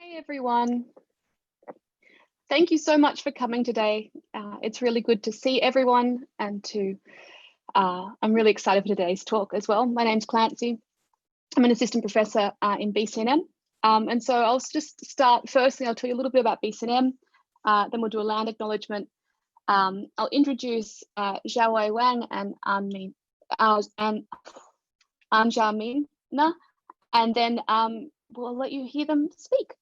Hey everyone. Thank you so much for coming today. It's really good to see everyone and I'm really excited for today's talk as well. My name's Clancy. I'm an assistant professor in BCNM. And so I'll just start firstly, I'll tell you a little bit about BCNM, then we'll do a land acknowledgement. I'll introduce Xiaowei Wang and Xiao Mina, and then we'll let you hear them speak.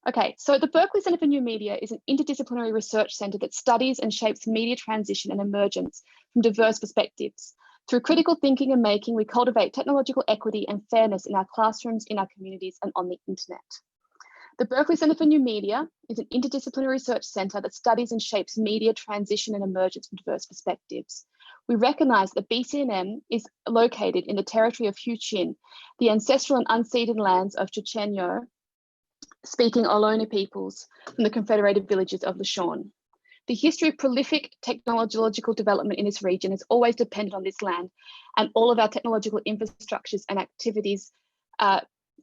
Okay, so the Berkeley Center for New Media is an interdisciplinary research center that studies and shapes media transition and emergence from diverse perspectives. Through critical thinking and making, we cultivate technological equity and fairness in our classrooms, in our communities, and on the internet. The Berkeley Center for New Media is an interdisciplinary research center that studies and shapes media transition and emergence from diverse perspectives. We recognize that BCNM is located in the territory of Huichin, the ancestral and unceded lands of Chochenyo, speaking Ohlone peoples from the confederated villages of Lishon. The history of prolific technological development in this region has always depended on this land, and all of our technological infrastructures and activities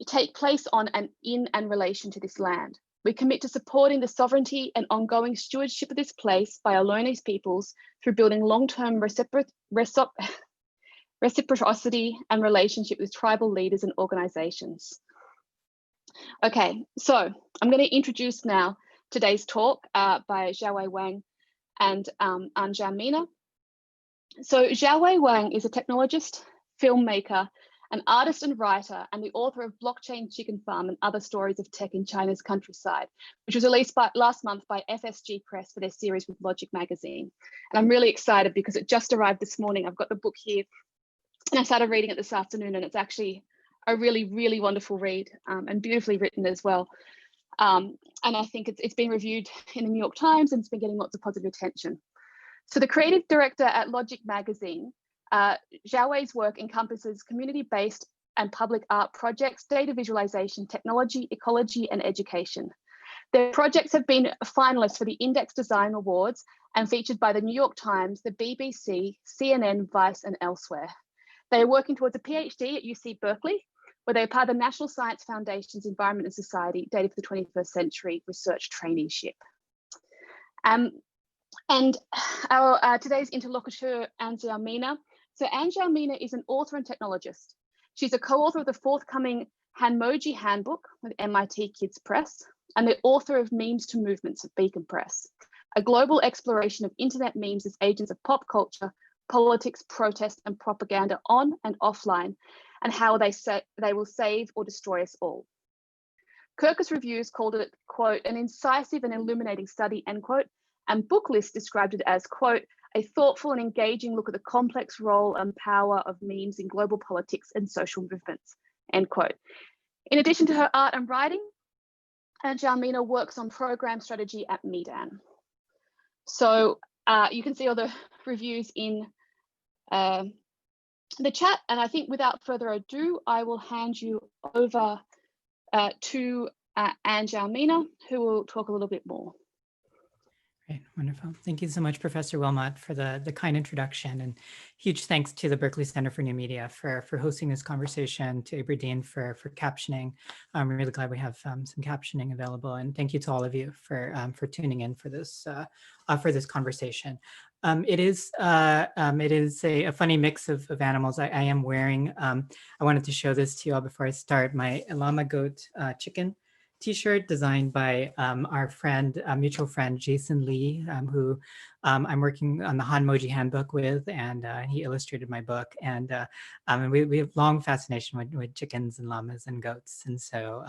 take place on and in and relation to this land. We commit to supporting the sovereignty and ongoing stewardship of this place by Ohlone peoples through building long-term reciprocity and relationship with tribal leaders and organizations. Okay, so I'm going to introduce now today's talk by Xiaowei Wang and Xiao Mina. So Xiaowei Wang is a technologist, filmmaker, an artist and writer, and the author of Blockchain Chicken Farm and Other Stories of Tech in China's Countryside, which was released last month by FSG Press for their series with Logic magazine. And I'm really excited because it just arrived this morning. I've got the book here and I started reading it this afternoon, and it's actually a really, really wonderful read and beautifully written as well. And I think it's been reviewed in the New York Times and it's been getting lots of positive attention. So the creative director at Logic magazine, Xiaowei's work encompasses community-based and public art projects, data visualization, technology, ecology, and education. Their projects have been finalists for the Index Design Awards and featured by the New York Times, the BBC, CNN, Vice, and elsewhere. They are working towards a PhD at UC Berkeley, where they are part of the National Science Foundation's Environment and Society Data for the 21st Century Research Traineeship. And our today's interlocutor, Xiao Mina. So Xiao Mina is an author and technologist. She's a co-author of the forthcoming Hanmoji Handbook with MIT Kids Press and the author of Memes to Movements at Beacon Press, a global exploration of internet memes as agents of pop culture, politics, protest, and propaganda on and offline, and how they will save or destroy us all. Kirkus Reviews called it, quote, an incisive and illuminating study, end quote, and Booklist described it as, quote, a thoughtful and engaging look at the complex role and power of memes in global politics and social movements, end quote. In addition to her art and writing, Xiao Mina works on program strategy at Medan. So you can see all the reviews in the chat, and I think without further ado, I will hand you over to Xiao Mina, who will talk a little bit more. Great, wonderful. Thank you so much, Professor Wilmot, for the kind introduction, and huge thanks to the Berkeley Center for New Media for hosting this conversation, to Aberdeen for captioning. I'm really glad we have some captioning available, and thank you to all of you for tuning in for this conversation. It is a funny mix of animals. I am wearing, I wanted to show this to you all before I start, my llama goat chicken t-shirt designed by our friend, mutual friend, Jason Lee, who I'm working on the Hanmoji Handbook with, and he illustrated my book. And we have long fascination with chickens and llamas and goats. And so,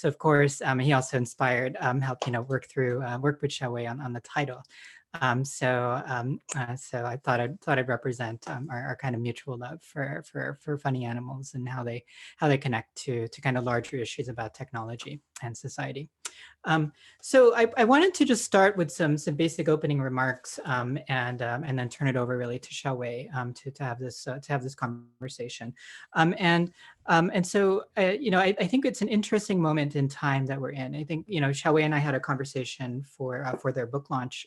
of course, he also inspired, helped work with Xiaowei on the title. So I thought I'd represent our kind of mutual love for funny animals and how they connect to kind of larger issues about technology and society. So I wanted to just start with some basic opening remarks and then turn it over really to Xiaowei to have this conversation. And so I think it's an interesting moment in time that we're in. I think Xiaowei and I had a conversation for their book launch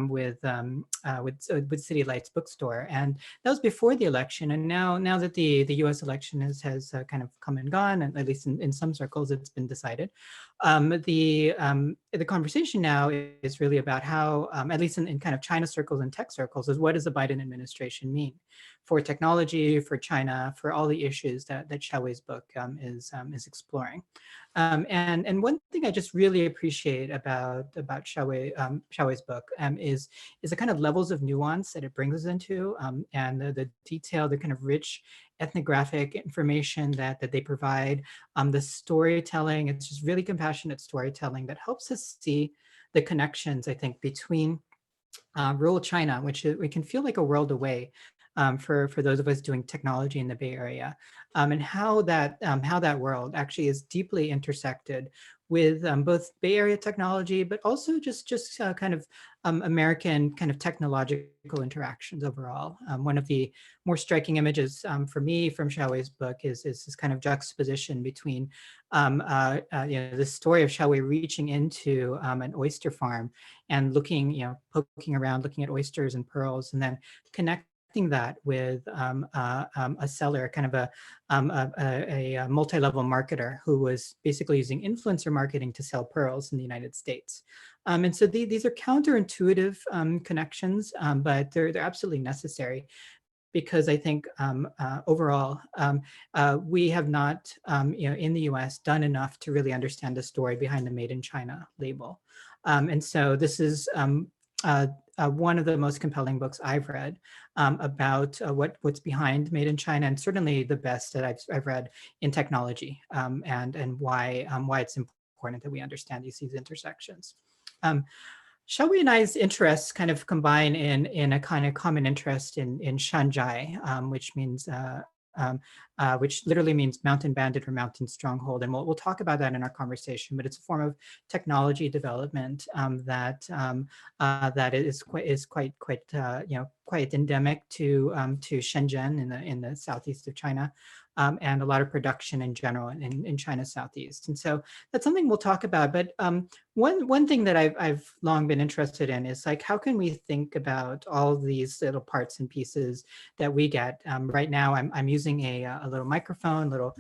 with City Lights Bookstore, and that was before the election. And now that the U.S. election has kind of come and gone, and at least in some circles it's been decided. the conversation now is really about how, at least in kind of China circles and tech circles, is what does the Biden administration mean for technology, for China, for all the issues that Xiaowei's book is exploring. And one thing I just really appreciate about Xiaowei's book is the kind of levels of nuance that it brings us into, and the detail, the kind of rich ethnographic information that they provide, the storytelling. It's just really compassionate storytelling that helps us see the connections, I think, between rural China, which we can feel like a world away for those of us doing technology in the Bay Area, and how that world actually is deeply intersected with both Bay Area technology, but also just kind of American kind of technological interactions overall. One of the more striking images for me from Xiaowei's book is this kind of juxtaposition between the story of Xiaowei reaching into an oyster farm and looking, poking around, looking at oysters and pearls, and then connecting that with a seller, kind of a multi-level marketer who was basically using influencer marketing to sell pearls in the United States. And so these are counterintuitive connections, but they're absolutely necessary, because I think overall we have not, in the U.S. done enough to really understand the story behind the Made in China label. And so this is one of the most compelling books I've read about what's behind Made in China, and certainly the best that I've read in technology, and why it's important that we understand these intersections. Xiaowei and I's interests kind of combine in a kind of common interest in Shanzhai, which means which literally means mountain bandit or mountain stronghold. And we'll talk about that in our conversation, but it's a form of technology development that is quite endemic to Shenzhen in the southeast of China. And a lot of production in general in China's southeast. And so that's something we'll talk about. But one thing that I've long been interested in is, like, how can we think about all these little parts and pieces that we get? Right now, I'm using a little microphone, little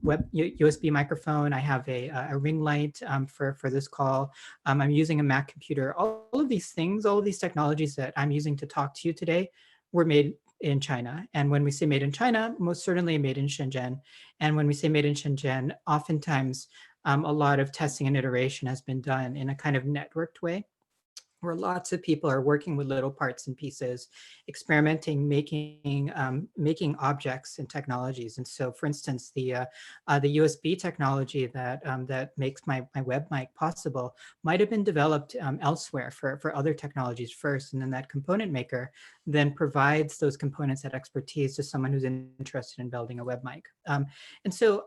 web USB microphone. I have a ring light for this call. I'm using a Mac computer. All of these things, all of these technologies that I'm using to talk to you today were made in China. And when we say made in China, most certainly made in Shenzhen. And when we say made in Shenzhen, oftentimes a lot of testing and iteration has been done in a kind of networked way, where lots of people are working with little parts and pieces, experimenting, making objects and technologies. And so, for instance, the USB technology that makes my web mic possible might have been developed elsewhere for other technologies first, and then that component maker then provides those components, that expertise, to someone who's interested in building a web mic. And so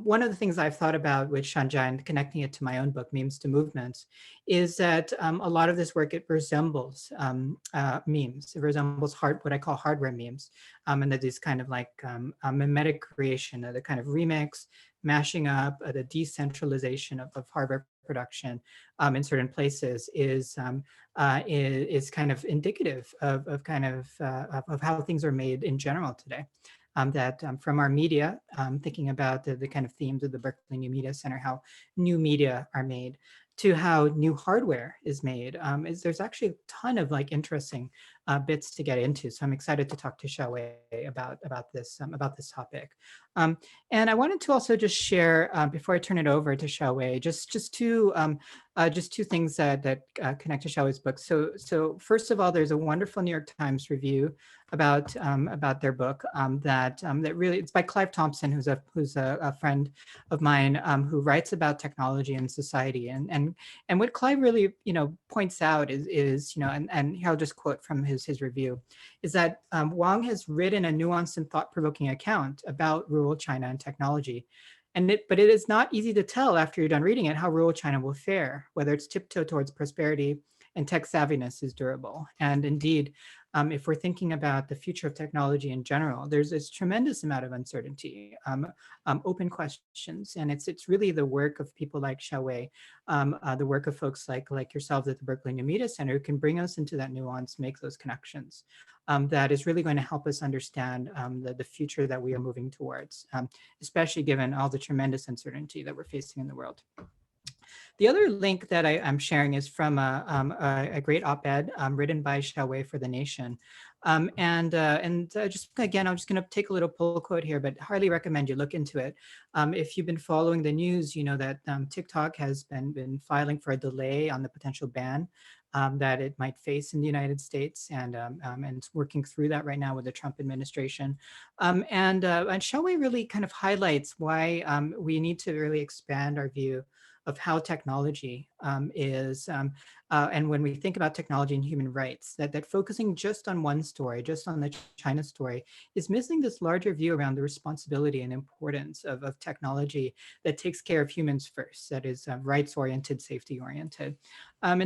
one of the things I've thought about with Shanzhai and connecting it to my own book, Memes to Movements, is that a lot of this work, it resembles memes. It resembles what I call hardware memes. And that is kind of like a mimetic creation, the kind of remix, mashing up, the decentralization of hardware production in certain places is kind of indicative of how things are made in general today. From our media, thinking about the kind of themes of the Berkeley New Media Center, how new media are made, to how new hardware is made, there's actually a ton of interesting bits to get into. So I'm excited to talk to Xiaowei about this topic. And I wanted to also just share, before I turn it over to Xiaowei, just two things that connect to Xiaowei's book. So first of all, there's a wonderful New York Times review about their book that really, it's by Clive Thompson, who's a friend of mine, who writes about technology and society. And what Clive really points out is and here I'll just quote from his review, is that Wang has written a nuanced and thought-provoking account about rural China and technology. But it is not easy to tell after you're done reading it how rural China will fare, whether its tiptoe towards prosperity and tech savviness is durable. And indeed, if we're thinking about the future of technology in general, there's this tremendous amount of uncertainty, open questions, and it's really the work of people like Xiaowei, the work of folks like yourselves at the Berkeley New Media Center, who can bring us into that nuance, make those connections. that is really going to help us understand the future that we are moving towards, especially given all the tremendous uncertainty that we're facing in the world. The other link that I'm sharing is from a great op-ed written by Xiaowei for The Nation. Just again, I'm just going to take a little pull quote here, but highly recommend you look into it. If you've been following the news, you know that TikTok has been filing for a delay on the potential ban that it might face in the United States, and it's working through that right now with the Trump administration. And Xiaowei really kind of highlights why we need to really expand our view of how technology is, and when we think about technology and human rights, that focusing just on one story, just on the China story, is missing this larger view around the responsibility and importance of technology that takes care of humans first, that is rights-oriented, safety-oriented.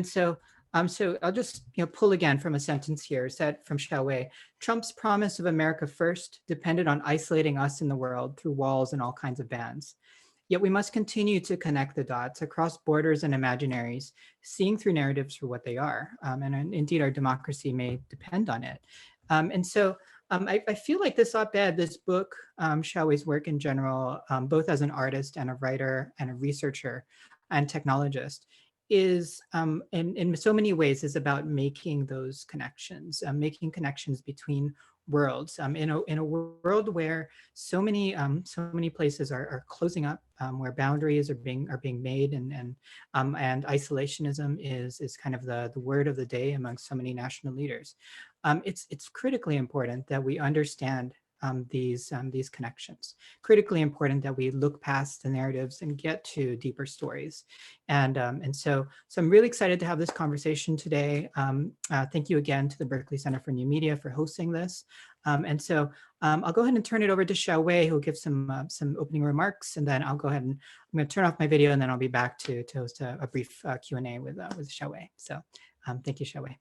So I'll just pull again from a sentence here, said from Xiaowei: Trump's promise of America first depended on isolating us in the world through walls and all kinds of bans. Yet we must continue to connect the dots across borders and imaginaries, seeing through narratives for what they are. And indeed, our democracy may depend on it. I feel like this op-ed, this book, Xiaowei's work in general, both as an artist and a writer and a researcher and technologist, is in so many ways is about making those connections, making connections between worlds, in a world where so many places are closing up, where boundaries are being made, and isolationism is kind of the word of the day among so many national leaders. It's critically important that we understand these connections. Critically important that we look past the narratives and get to deeper stories. So I'm really excited to have this conversation today. Thank you again to the Berkeley Center for New Media for hosting this. I'll go ahead and turn it over to Xiaowei, who'll give some opening remarks, and then I'll go ahead and I'm going to turn off my video, and then I'll be back to host a brief Q&A with Xiaowei. So thank you, Xiaowei.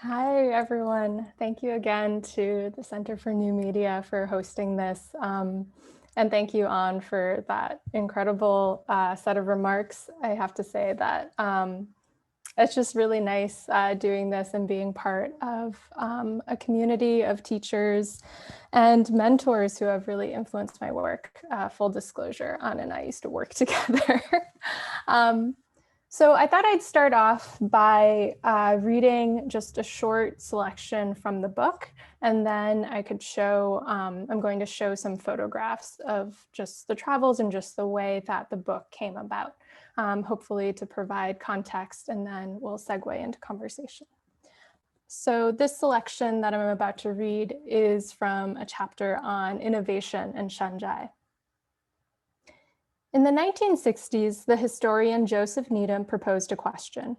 Hi, everyone. Thank you again to the Center for New Media for hosting this. And thank you, An, for that incredible set of remarks. I have to say that it's just really nice doing this and being part of a community of teachers and mentors who have really influenced my work. Full disclosure, An and I used to work together. So I thought I'd start off by reading just a short selection from the book, and then I could show, I'm going to show some photographs of just the travels and just the way that the book came about, hopefully to provide context, and then we'll segue into conversation. So this selection that I'm about to read is from a chapter on innovation in Shanghai. In the 1960s, the historian Joseph Needham proposed a question.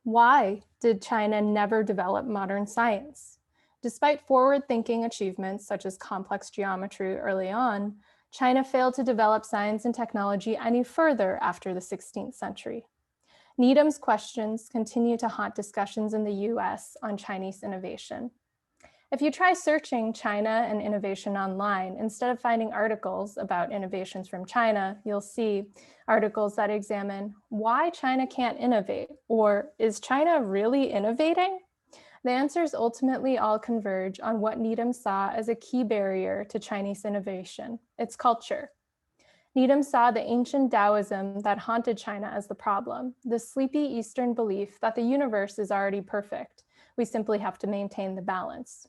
Why did China never develop modern science? Despite forward-thinking achievements such as complex geometry early on, China failed to develop science and technology any further after the 16th century. Needham's questions continue to haunt discussions in the US on Chinese innovation. If you try searching China and innovation online, instead of finding articles about innovations from China, you'll see articles that examine why China can't innovate, or is China really innovating? The answers ultimately all converge on what Needham saw as a key barrier to Chinese innovation, its culture. Needham saw the ancient Taoism that haunted China as the problem, the sleepy Eastern belief that the universe is already perfect. We simply have to maintain the balance.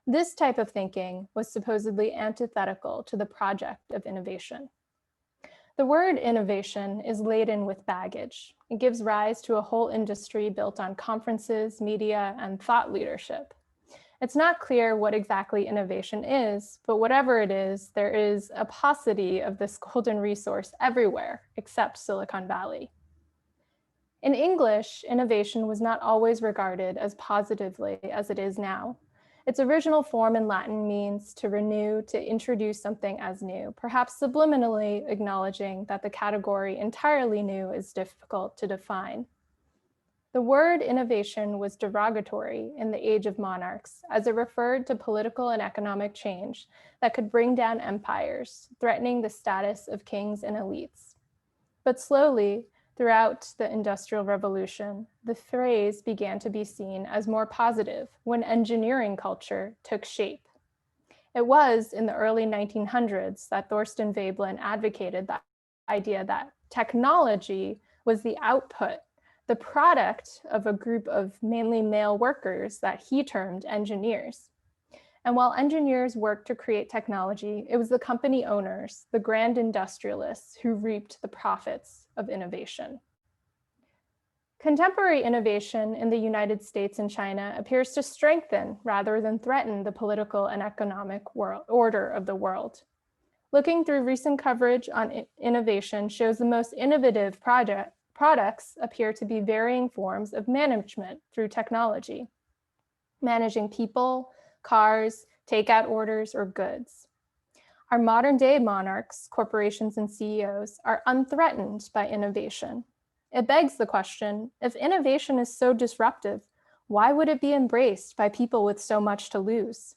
This type of thinking was supposedly antithetical to the project of innovation. The word innovation is laden with baggage. It gives rise to a whole industry built on conferences, media, and thought leadership. It's not clear what exactly innovation is, but whatever it is, there is a paucity of this golden resource everywhere except Silicon Valley. In English, innovation was not always regarded as positively as it is now. Its original form in Latin means to renew, to introduce something as new, perhaps subliminally acknowledging that the category entirely new is difficult to define. The word innovation was derogatory in the age of monarchs, as it referred to political and economic change that could bring down empires, threatening the status of kings and elites. But slowly, Throughout the Industrial Revolution, the phrase began to be seen as more positive when engineering culture took shape. It was in the early 1900s that Thorstein Veblen advocated the idea that technology was the output, the product of a group of mainly male workers that he termed engineers. And while engineers worked to create technology, it was the company owners, the grand industrialists, who reaped the profits of innovation. Contemporary innovation in the United States and China appears to strengthen rather than threaten the political and economic order of the world. Looking through recent coverage on innovation shows the most innovative products appear to be varying forms of management through technology, managing people, cars, takeout orders, or goods. Our modern day monarchs, corporations, and CEOs are unthreatened by innovation. It begs the question, if innovation is so disruptive, why would it be embraced by people with so much to lose?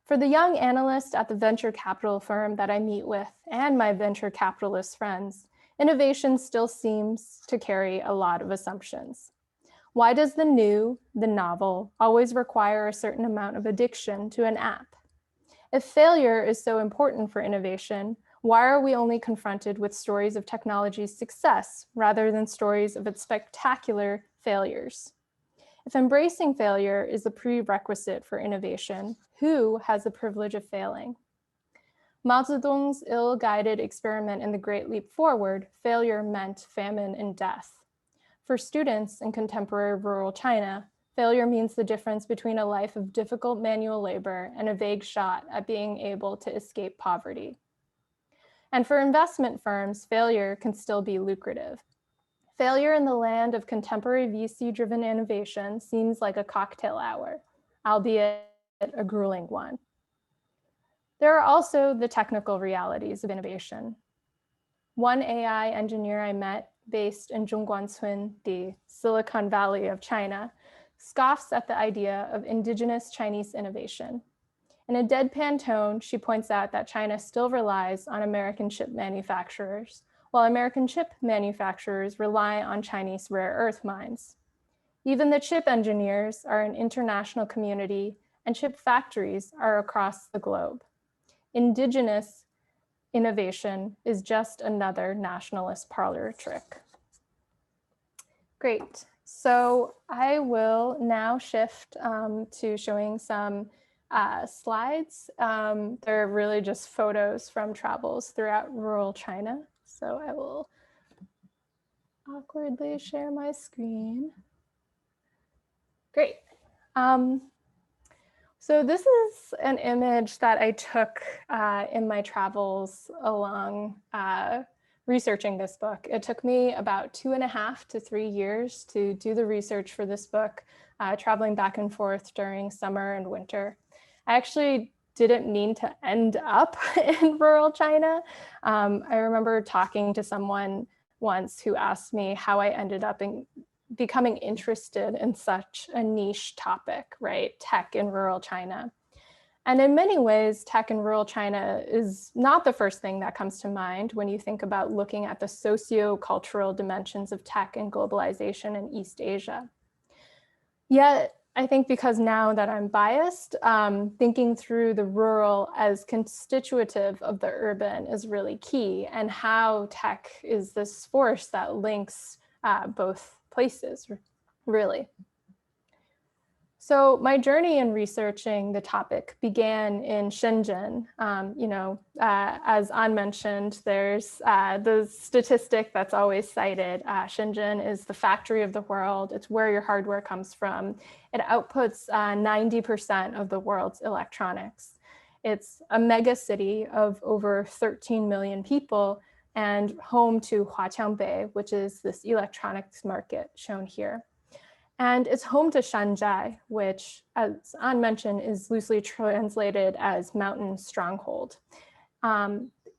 For the young analyst at the venture capital firm that I meet with and my venture capitalist friends, innovation still seems to carry a lot of assumptions. Why does the new, the novel, always require a certain amount of addiction to an app? If failure is so important for innovation, why are we only confronted with stories of technology's success rather than stories of its spectacular failures? If embracing failure is a prerequisite for innovation, who has the privilege of failing? Mao Zedong's ill-guided experiment in the Great Leap Forward, failure meant famine and death. For students in contemporary rural China, failure means the difference between a life of difficult manual labor and a vague shot at being able to escape poverty. And for investment firms, failure can still be lucrative. Failure in the land of contemporary VC-driven innovation seems like a cocktail hour, albeit a grueling one. There are also the technical realities of innovation. One AI engineer I met, based in Zhongguancun, the Silicon Valley of China, scoffs at the idea of indigenous Chinese innovation. In a deadpan tone, she points out that China still relies on American chip manufacturers, while American chip manufacturers rely on Chinese rare earth mines. Even the chip engineers are an international community, and chip factories are across the globe. Indigenous innovation is just another nationalist parlor trick. Great. So I will now shift to showing some slides. They're really just photos from travels throughout rural China. So I will awkwardly share my screen. Great. So this is an image that I took in my travels along researching this book. It took me about 2.5 to 3 years to do the research for this book, traveling back and forth during summer and winter. I actually didn't mean to end up in rural China. I remember talking to someone once who asked me how I ended up becoming interested in such a niche topic, right? Tech in rural China. And in many ways, tech in rural China is not the first thing that comes to mind when you think about looking at the socio-cultural dimensions of tech and globalization in East Asia. Yet, I think because now that I'm biased, thinking through the rural as constitutive of the urban is really key, and how tech is this force that links both places, really. So my journey in researching the topic began in Shenzhen. As An mentioned, there's the statistic that's always cited. Shenzhen is the factory of the world. It's where your hardware comes from. It outputs 90% of the world's electronics. It's a mega city of over 13 million people and home to Huaqiangbei, which is this electronics market shown here. And it's home to Shanzhai, which, as An mentioned, is loosely translated as mountain stronghold.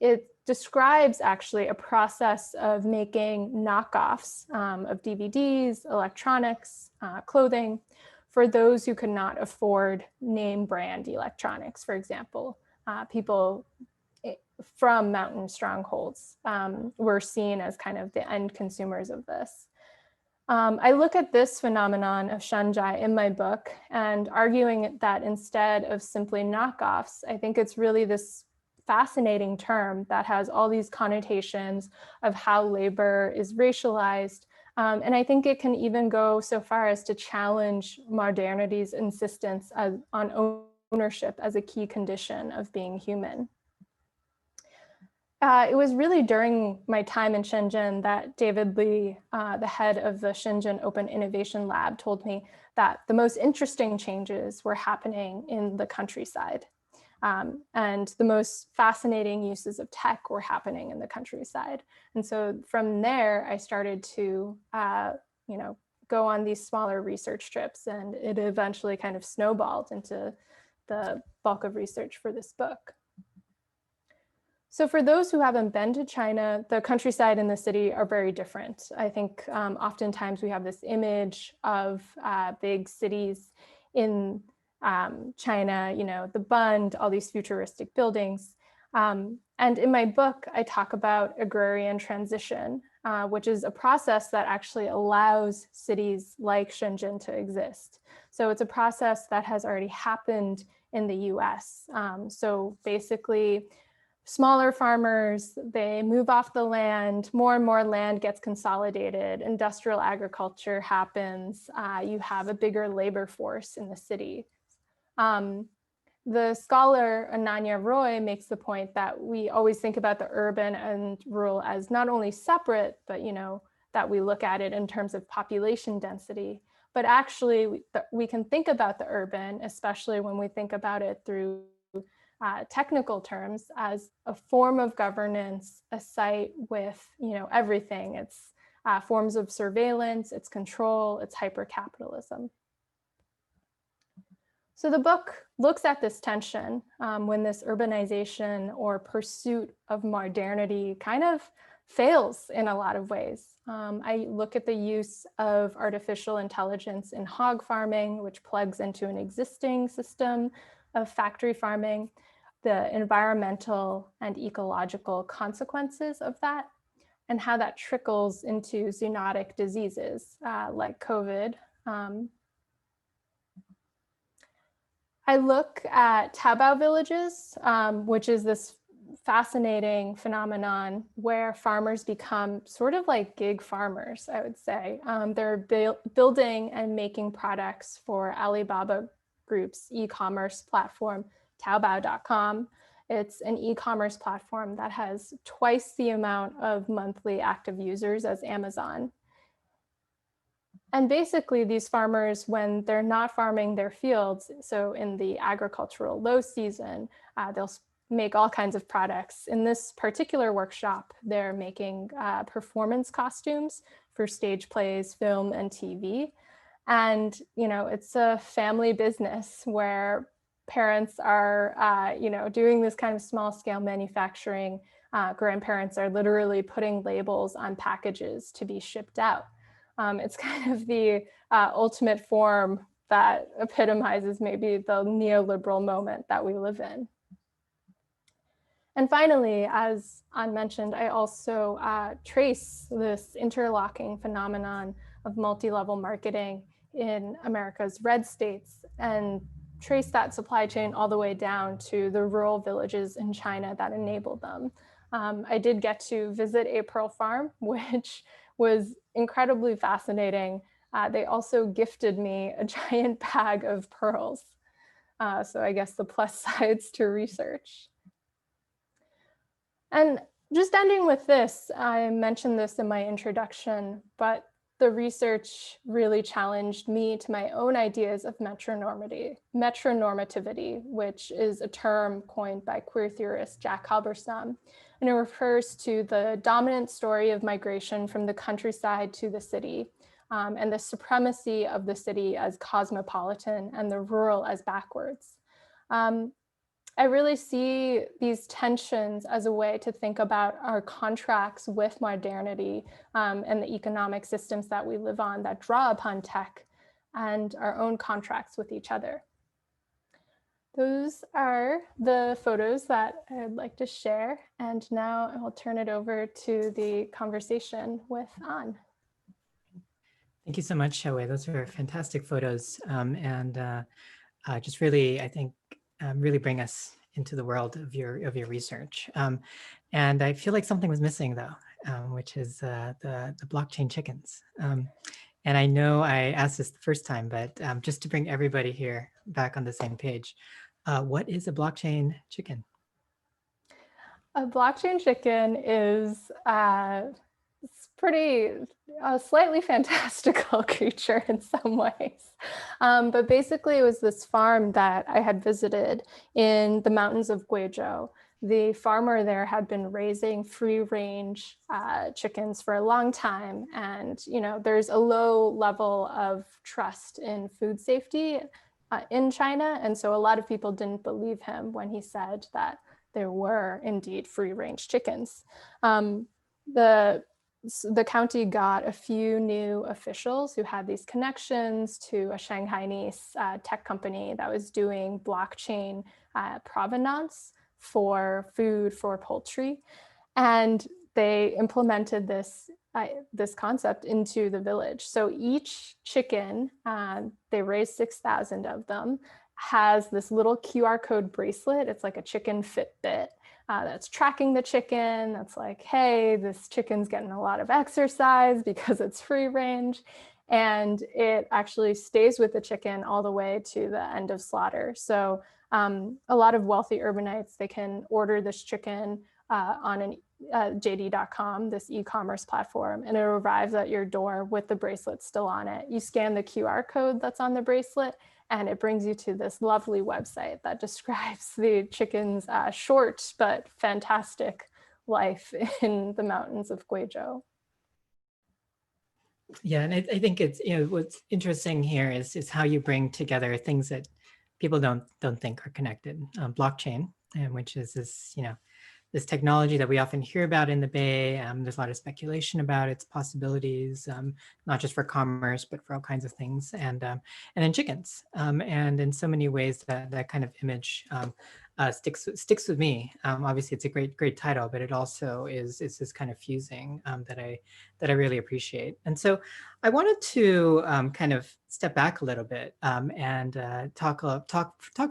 It describes actually a process of making knockoffs of DVDs, electronics, clothing for those who could not afford name brand electronics, for example. People from mountain strongholds were seen as kind of the end consumers of this. I look at this phenomenon of shenjai in my book and arguing that instead of simply knockoffs, I think it's really this fascinating term that has all these connotations of how labor is racialized. And I think it can even go so far as to challenge modernity's insistence on ownership as a key condition of being human. It was really during my time in Shenzhen that David Li, the head of the Shenzhen Open Innovation Lab, told me that the most interesting changes were happening in the countryside. And the most fascinating uses of tech were happening in the countryside. And so from there, I started to go on these smaller research trips, and it eventually kind of snowballed into the bulk of research for this book. So for those who haven't been to China, the countryside and the city are very different. I think oftentimes we have this image of big cities in China, the Bund, all these futuristic buildings. And in my book, I talk about agrarian transition, which is a process that actually allows cities like Shenzhen to exist. So it's a process that has already happened in the US. So basically, smaller farmers, they move off the land, more and more land gets consolidated, industrial agriculture happens, you have a bigger labor force in the city. The scholar Ananya Roy makes the point that we always think about the urban and rural as not only separate, but that we look at it in terms of population density. But actually, we can think about the urban, especially when we think about it through technical terms, as a form of governance, a site with everything. It's forms of surveillance, it's control, it's hypercapitalism. So the book looks at this tension when this urbanization or pursuit of modernity kind of fails in a lot of ways. I look at the use of artificial intelligence in hog farming, which plugs into an existing system of factory farming, the environmental and ecological consequences of that, and how that trickles into zoonotic diseases like COVID. I look at Taobao villages, which is this fascinating phenomenon where farmers become sort of like gig farmers, I would say. They're building and making products for Alibaba Group's e-commerce platform, Taobao.com. It's an e-commerce platform that has twice the amount of monthly active users as Amazon. And basically these farmers, when they're not farming their fields, so in the agricultural low season, they'll make all kinds of products. In this particular workshop, they're making performance costumes for stage plays, film, and TV. And, it's a family business where parents are, doing this kind of small scale manufacturing. Grandparents are literally putting labels on packages to be shipped out. It's kind of the ultimate form that epitomizes maybe the neoliberal moment that we live in. And finally, as An mentioned, I also trace this interlocking phenomenon of multi-level marketing in America's red states and trace that supply chain all the way down to the rural villages in China that enabled them. I did get to visit a pearl farm, which was incredibly fascinating. They also gifted me a giant bag of pearls. So I guess the plus sides to research. And just ending with this, I mentioned this in my introduction, but the research really challenged me to my own ideas of metronormativity, which is a term coined by queer theorist Jack Halberstam. And it refers to the dominant story of migration from the countryside to the city, and the supremacy of the city as cosmopolitan and the rural as backwards. I really see these tensions as a way to think about our contracts with modernity and the economic systems that we live on that draw upon tech and our own contracts with each other. Those are the photos that I'd like to share. And now I will turn it over to the conversation with An. Thank you so much, Xiaowei. Those are fantastic photos, just really, I think, really bring us into the world of your research. And I feel like something was missing though, which is the blockchain chickens. And I know I asked this the first time, but just to bring everybody here back on the same page, what is a blockchain chicken? A blockchain chicken is it's pretty slightly fantastical creature in some ways. But basically it was this farm that I had visited in the mountains of Guizhou. The farmer there had been raising free range chickens for a long time. And, you know, there's a low level of trust in food safety in China. And so a lot of people didn't believe him when he said that there were indeed free range chickens. The county got a few new officials who had these connections to a Shanghainese tech company that was doing blockchain provenance for food for poultry. And they implemented this concept into the village. So each chicken, they raised 6,000 of them, has this little QR code bracelet. It's like a chicken Fitbit that's tracking the chicken. That's like, hey, this chicken's getting a lot of exercise because it's free range. And it actually stays with the chicken all the way to the end of slaughter. So a lot of wealthy urbanites, they can order this chicken on an JD.com, this e-commerce platform, and it arrives at your door with the bracelet still on it. You scan the QR code that's on the bracelet, and it brings you to this lovely website that describes the chicken's short but fantastic life in the mountains of Guizhou. Yeah, and I think it's, you know, what's interesting here is how you bring together things that people don't think are connected. Blockchain, which is this, you know, this technology that we often hear about in the Bay. There's a lot of speculation about its possibilities, not just for commerce, but for all kinds of things, and then chickens. And in so many ways that kind of image sticks with me. Obviously, it's a great title, but it also is this kind of fusing that I really appreciate. And so I wanted to kind of step back a little bit and talk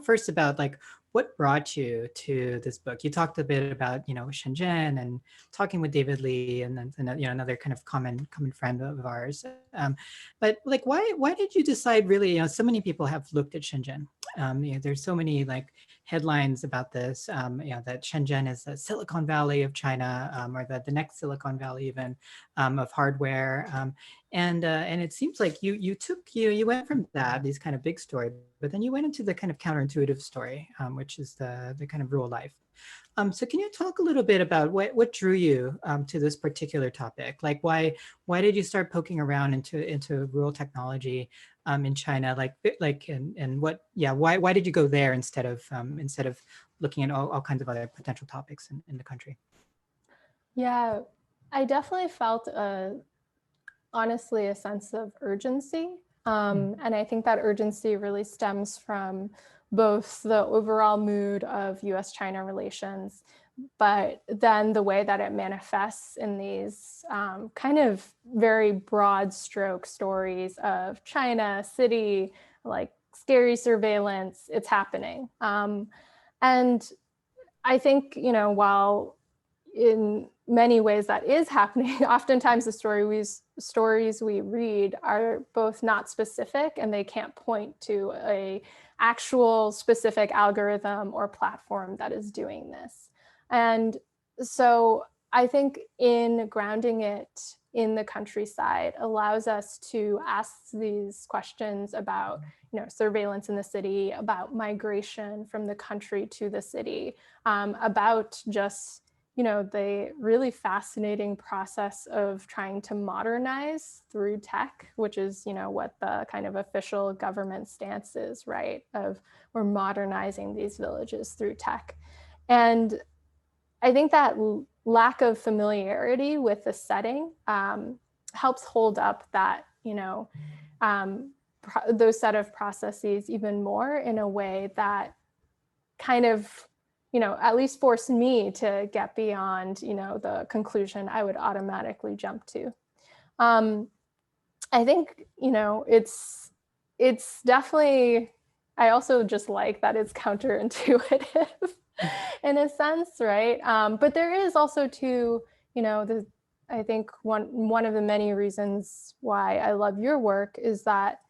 first about like what brought you to this book. You talked a bit about, you know, Shenzhen and talking with David Lee and then, you know, another kind of common friend of ours. But like, why did you decide really, you know, so many people have looked at Shenzhen. You know, there's so many like headlines about this, you know, that Shenzhen is the Silicon Valley of China, or the next Silicon Valley even of hardware. And it seems like you went from these kind of big story, but then you went into the kind of counterintuitive story, which is the kind of rural life. So can you talk a little bit about what drew you to this particular topic? Like why did you start poking around into rural technology in China? And why did you go there instead of looking at all kinds of other potential topics in the country? Yeah, I definitely felt honestly a sense of urgency. And I think that urgency really stems from both the overall mood of US-China relations, but then the way that it manifests in these kind of very broad stroke stories of China, city, like scary surveillance, it's happening. And I think, you know, while in many ways that is happening, oftentimes the stories we read are both not specific and they can't point to a actual specific algorithm or platform that is doing this. And so I think in grounding it in the countryside allows us to ask these questions about, you know, surveillance in the city, about migration from the country to the city, about just, you know, the really fascinating process of trying to modernize through tech, which is, you know, what the kind of official government stance is, right? Of we're modernizing these villages through tech. And I think that lack of familiarity with the setting helps hold up that, you know, those set of processes even more in a way that kind of, at least forced me to get beyond, the conclusion I would automatically jump to. I think, it's definitely, I also just like that it's counterintuitive in a sense, right? But there is also too, I think one of the many reasons why I love your work is that,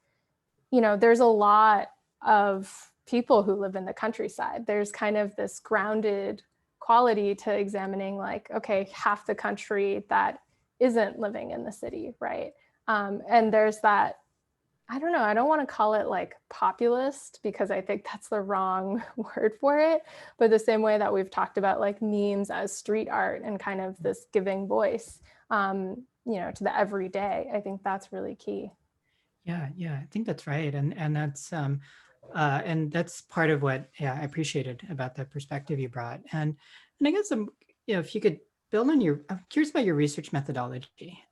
there's a lot of people who live in the countryside. There's kind of this grounded quality to examining, like, okay, half the country that isn't living in the city, right? And there's that, I don't know, I don't want to call it like populist because I think that's the wrong word for it, but the same way that we've talked about like memes as street art and kind of this giving voice, to the everyday, I think that's really key. Yeah, I think that's right, and that's part of what I appreciated about the perspective you brought, and I guess if you could build on I'm curious about your research methodology.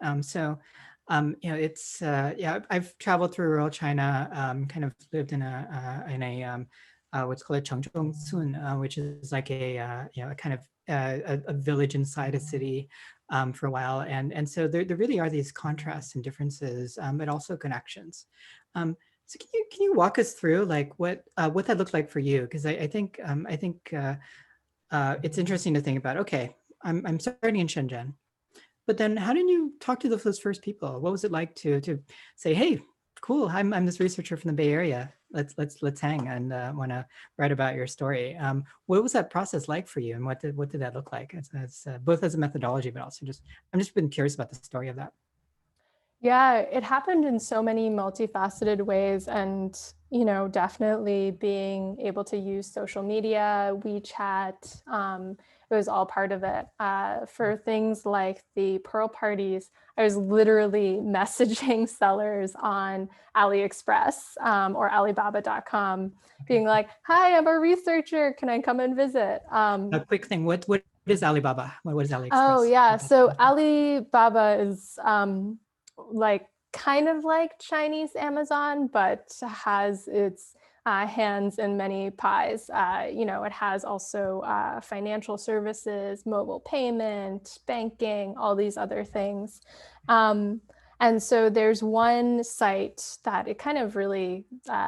It's I've traveled through rural China, kind of lived in a what's called a Chengzhongsun, which is like a kind of a village inside a city. For a while, and so there really are these contrasts and differences, but also connections. So can you walk us through like what that looked like for you? Because I think it's interesting to think about. Okay, I'm starting in Shenzhen, but then how did you talk to those first people? What was it like to say, hey, cool, I'm this researcher from the Bay Area. Let's hang and want to write about your story. What was that process like for you, and what did that look like as both as a methodology, but also I'm just been curious about the story of that. Yeah, it happened in so many multifaceted ways, and definitely being able to use social media, WeChat, it was all part of it. For things like the Pearl parties, I was literally messaging sellers on AliExpress or Alibaba.com, being like, "Hi, I'm a researcher. Can I come and visit?" A quick thing: what is Alibaba? What is AliExpress? Oh yeah, so Alibaba is like kind of like Chinese Amazon, but has its hands in many pies. It has also financial services, mobile payment, banking, all these other things. And so there's one site that it kind of really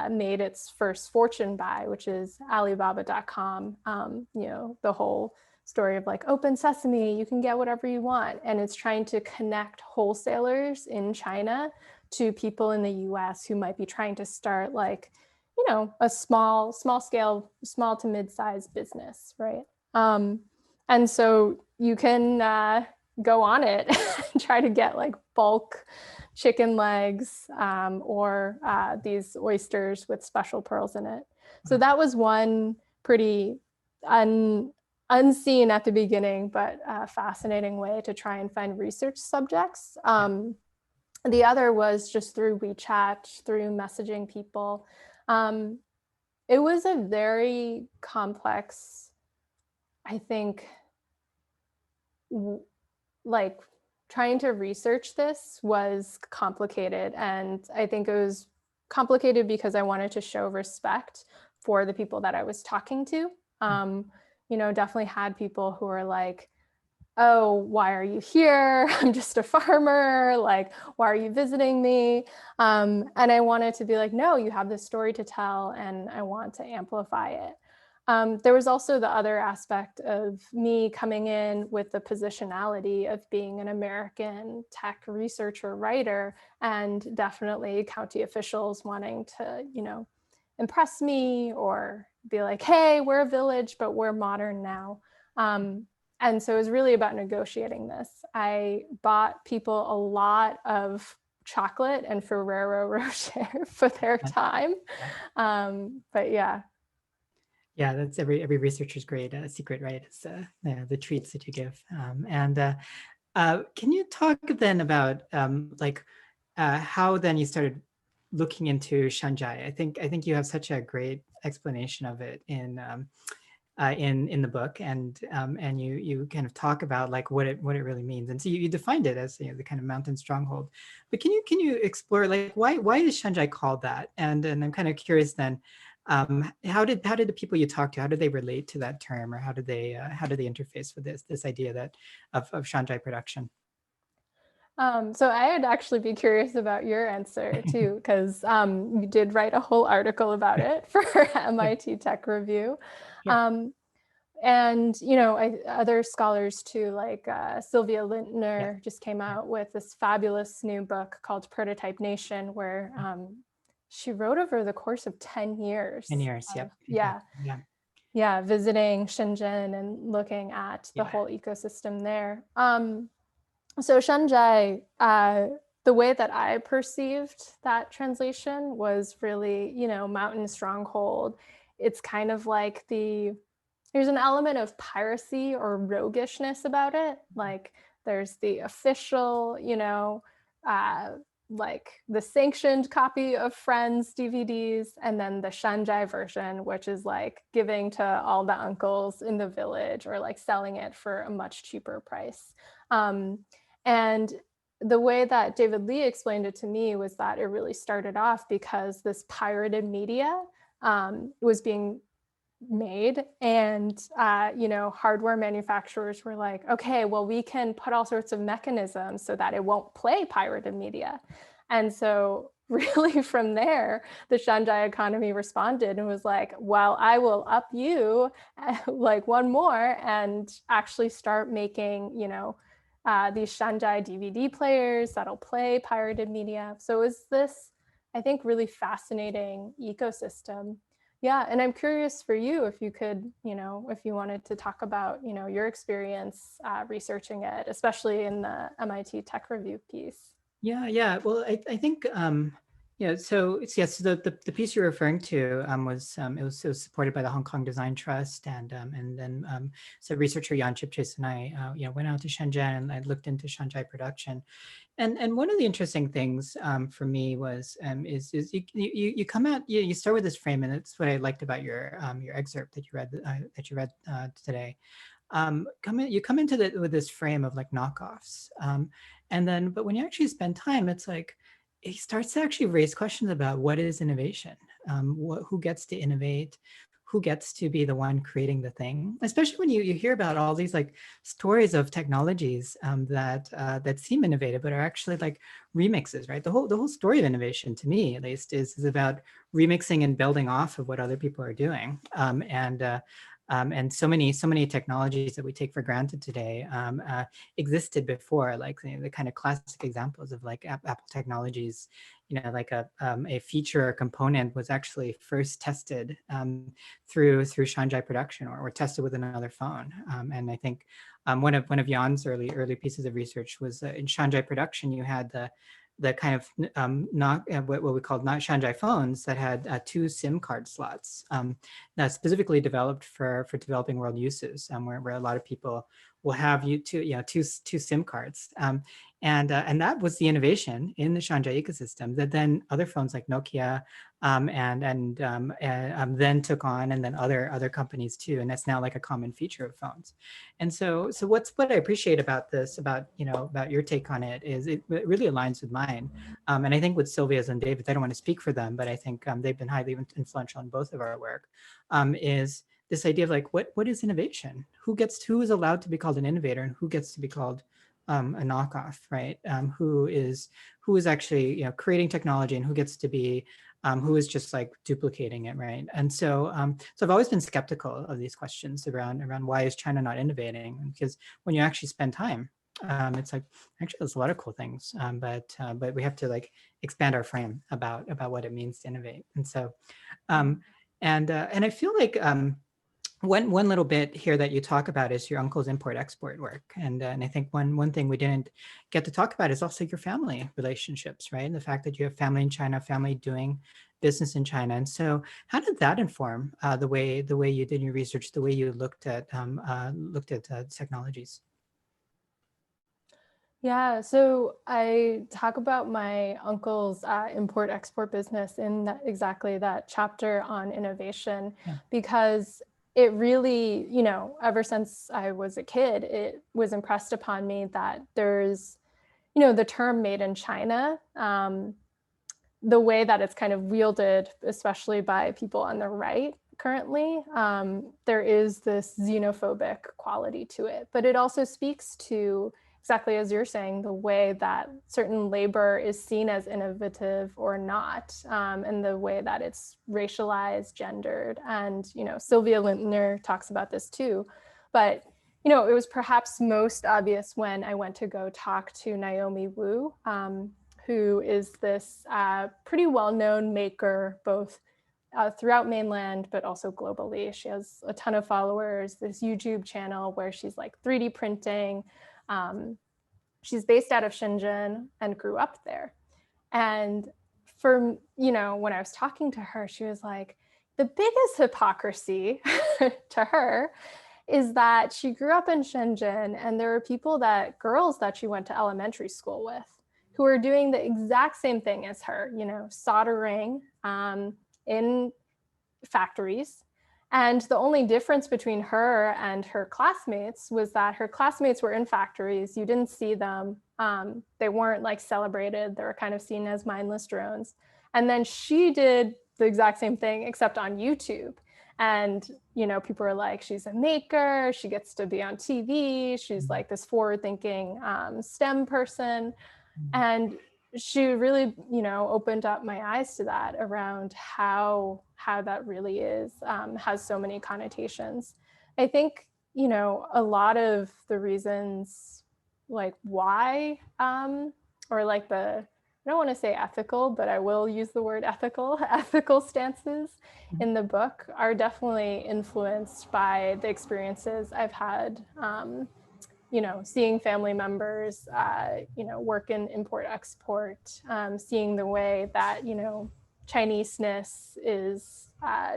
made its first fortune by, which is Alibaba.com. The whole story of like open sesame, you can get whatever you want. And it's trying to connect wholesalers in China to people in the US who might be trying to start like, a small scale, small to mid-sized business, right? And so you can go on it and try to get like bulk chicken legs or these oysters with special pearls in it. So that was one pretty unseen at the beginning, but a fascinating way to try and find research subjects. The other was just through WeChat, through messaging people. It was a very complex, I think, like trying to research this was complicated. And I think it was complicated because I wanted to show respect for the people that I was talking to. Definitely had people who were like, oh, why are you here? I'm just a farmer. Like, why are you visiting me? And I wanted to be like, no, you have this story to tell and I want to amplify it. There was also the other aspect of me coming in with the positionality of being an American tech researcher writer, and definitely county officials wanting to, impress me or be like, hey, we're a village, but we're modern now. And so it was really about negotiating this. I bought people a lot of chocolate and Ferrero Rocher for their time. But yeah. Yeah, that's every researcher's great secret, right? It's the treats that you give. Can you talk then about how then you started looking into Shanghai? I think you have such a great explanation of it in the book, and you kind of talk about like what it really means, and so you defined it as the kind of mountain stronghold. But can you explore like why is Shanghai called that? And I'm kind of curious then, How did the people you talked to, how did they relate to that term, or how did they interface with this idea that of Shanzhai production? So I'd actually be curious about your answer too, because you did write a whole article about it for MIT Tech Review. Yeah. And, other scholars too, like Sylvia Lintner just came out with this fabulous new book called Prototype Nation, where she wrote over the course of 10 years. 10 years, of, yep. Yeah, visiting Shenzhen and looking at the whole ecosystem there. So Shanzhai, the way that I perceived that translation was really, mountain stronghold. It's kind of like there's an element of piracy or roguishness about it. Like there's the official, like the sanctioned copy of Friends DVDs, and then the Shanzhai version, which is like giving to all the uncles in the village or like selling it for a much cheaper price. And the way that David Lee explained it to me was that it really started off because this pirated media was being made, and hardware manufacturers were like, okay, well, we can put all sorts of mechanisms so that it won't play pirated media. And so really from there, the Shanzhai economy responded and was like, well, I will up you like one more and actually start making, these Shanzhai DVD players that'll play pirated media. So it's this, I think, really fascinating ecosystem. Yeah, and I'm curious for you if you could, if you wanted to talk about, your experience researching it, especially in the MIT Tech Review piece. Yeah. Well, I think so it's yes. The piece you're referring to it was supported by the Hong Kong Design Trust, and then so researcher Jan Chipchase and I went out to Shenzhen and I looked into Shanzhai production, and one of the interesting things for me was is you come out, you start with this frame, and that's what I liked about your excerpt that you read today. You come into with this frame of like knockoffs, and then but when you actually spend time, it's like it starts to actually raise questions about what is innovation, who gets to innovate, who gets to be the one creating the thing, especially when you hear about all these like stories of technologies that seem innovative but are actually like remixes, right? The whole story of innovation, to me at least, is about remixing and building off of what other people are doing, and so many technologies that we take for granted today existed before, like the kind of classic examples of like Apple technologies, like a feature or component was actually first tested through Shanzhai production, or tested with another phone. And I think one of Jan's early pieces of research was in Shanzhai production. You had the kind of what we called not Shanzhai phones that had 2 SIM card slots, that's specifically developed for developing world uses, where a lot of people will have two SIM cards, and that was the innovation in the Shanzhai ecosystem that then other phones like Nokia then took on, and then other companies too, and that's now like a common feature of phones. And so what I appreciate about this, about your take on it, is it really aligns with mine, and I think with Sylvia's and David's. I don't want to speak for them, but I think they've been highly influential in both of our work. Is this idea of like what is innovation? Who is allowed to be called an innovator, and who gets to be called a knockoff, right? Who is actually creating technology, and who gets to be who is just like duplicating it, right? And so I've always been skeptical of these questions around why is China not innovating? Because when you actually spend time, it's like actually there's a lot of cool things, but we have to like expand our frame about what it means to innovate. And so and I feel like one little bit here that you talk about is your uncle's import-export work, and I think one thing we didn't get to talk about is also your family relationships, right? And the fact that you have family in China, family doing business in China, and so how did that inform the way you did your research, the way you looked at technologies? Yeah, so I talk about my uncle's import-export business in exactly that chapter on innovation, because it really, ever since I was a kid, it was impressed upon me that there's, the term made in China the way that it's kind of wielded, especially by people on the right currently, there is this xenophobic quality to it. But it also speaks to, exactly as you're saying, the way that certain labor is seen as innovative or not, and the way that it's racialized, gendered. And, Sylvia Lintner talks about this too. But, it was perhaps most obvious when I went to go talk to Naomi Wu, who is this pretty well-known maker, both throughout mainland, but also globally. She has a ton of followers, this YouTube channel where she's like 3D printing. She's based out of Shenzhen and grew up there. And for, when I was talking to her, she was like, the biggest hypocrisy to her is that she grew up in Shenzhen and there were girls that she went to elementary school with who were doing the exact same thing as her, soldering in factories. And the only difference between her and her classmates was that her classmates were in factories. You didn't see them. They weren't like celebrated. They were kind of seen as mindless drones. And then she did the exact same thing, except on YouTube. And, people are like, she's a maker. She gets to be on TV. She's like this forward-thinking STEM person. And she really, opened up my eyes to that around how that really is, has so many connotations. I think, a lot of the reasons like why, or like I don't want to say ethical, but I will use the word ethical stances in the book are definitely influenced by the experiences I've had, seeing family members, work in import-export, seeing the way that, Chinese-ness is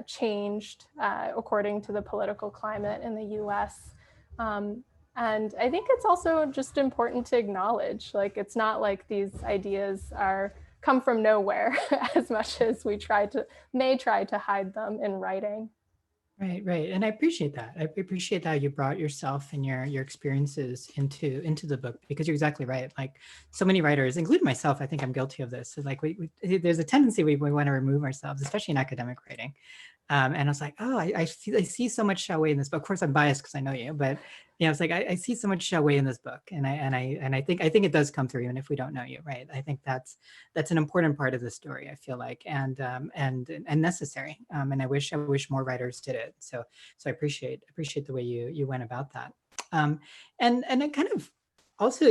changed according to the political climate in the US. And I think it's also just important to acknowledge, like, it's not like these ideas come from nowhere as much as we may try to hide them in writing. Right. And I appreciate that. I appreciate that you brought yourself and your experiences into the book, because you're exactly right. Like so many writers, including myself, I think I'm guilty of this. So like there's a tendency we want to remove ourselves, especially in academic writing. And I was like, oh, I see so much Xiaowei in this book. Of course, I'm biased because I know you, but it's like I see so much Xiaowei in this book, and I think it does come through even if we don't know you, right? I think that's an important part of the story. I feel like, and necessary. And I wish more writers did it. So I appreciate the way you went about that. And I kind of also,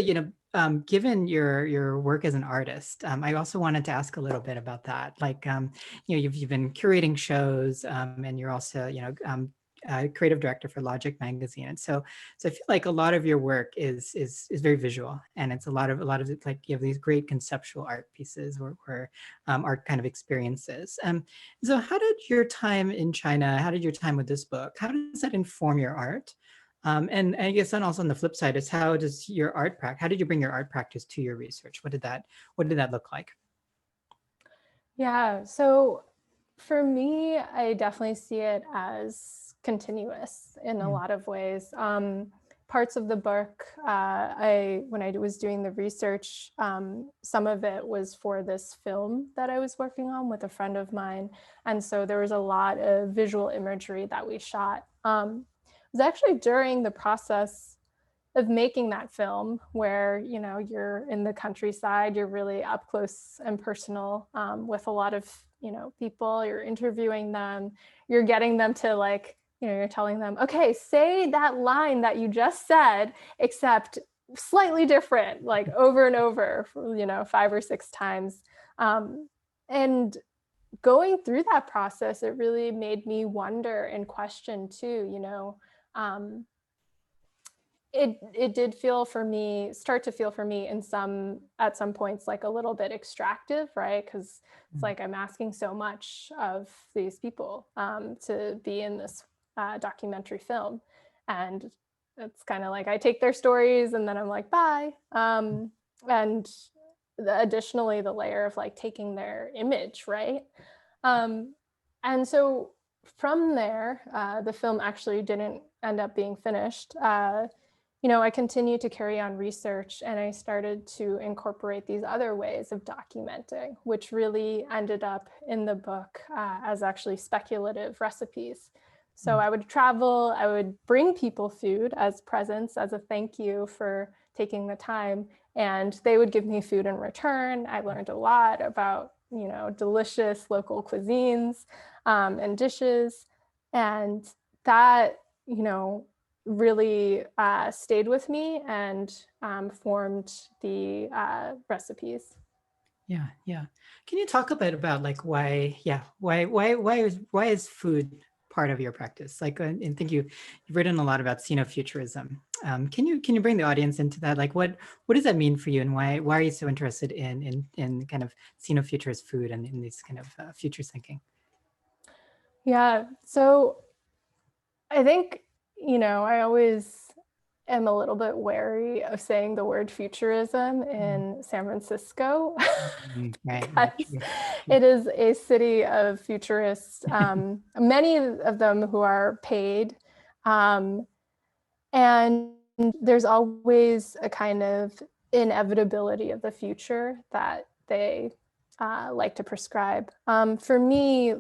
given your work as an artist, I also wanted to ask a little bit about that. Like, you've been curating shows, and you're also, creative director for Logic magazine, and so I feel like a lot of your work is very visual, and it's a lot of it, like you have these great conceptual art pieces or art kind of experiences. So how did your time in China, how did your time with this book, how does that inform your art? And I guess then also on the flip side is how did you bring your art practice to your research? What did that look like? Yeah, so for me, I definitely see it as continuous in a lot of ways. Parts of the book, when I was doing the research, some of it was for this film that I was working on with a friend of mine. And so there was a lot of visual imagery that we shot. It was actually during the process of making that film where, you're in the countryside, you're really up close and personal with a lot of, people, you're interviewing them, you're getting them to like, you're telling them, okay, say that line that you just said, except slightly different, like over and over, 5 or 6 times. And going through that process, it really made me wonder and question too, it did start to feel for me at some points like a little bit extractive, right? Because it's like I'm asking so much of these people to be in this documentary film, and it's kind of like I take their stories and then I'm like, bye. And additionally, the layer of like taking their image, right? And so from there, the film actually didn't end up being finished. I continued to carry on research, and I started to incorporate these other ways of documenting, which really ended up in the book as actually speculative recipes. So I would travel, I would bring people food as presents, as a thank you for taking the time, and they would give me food in return. I learned a lot about, delicious local cuisines and dishes, and that, really stayed with me and formed the recipes. Yeah, yeah. Can you talk a bit about like why is food part of your practice? Like, I think you've written a lot about xenofuturism. Can you bring the audience into that? Like, what does that mean for you, and why are you so interested in kind of xenofuturist food and in these kind of future thinking? Yeah, so I think, I always am a little bit wary of saying the word futurism in San Francisco Right. because it is a city of futurists, many of them who are paid. And there's always a kind of inevitability of the future that they like to prescribe. For me,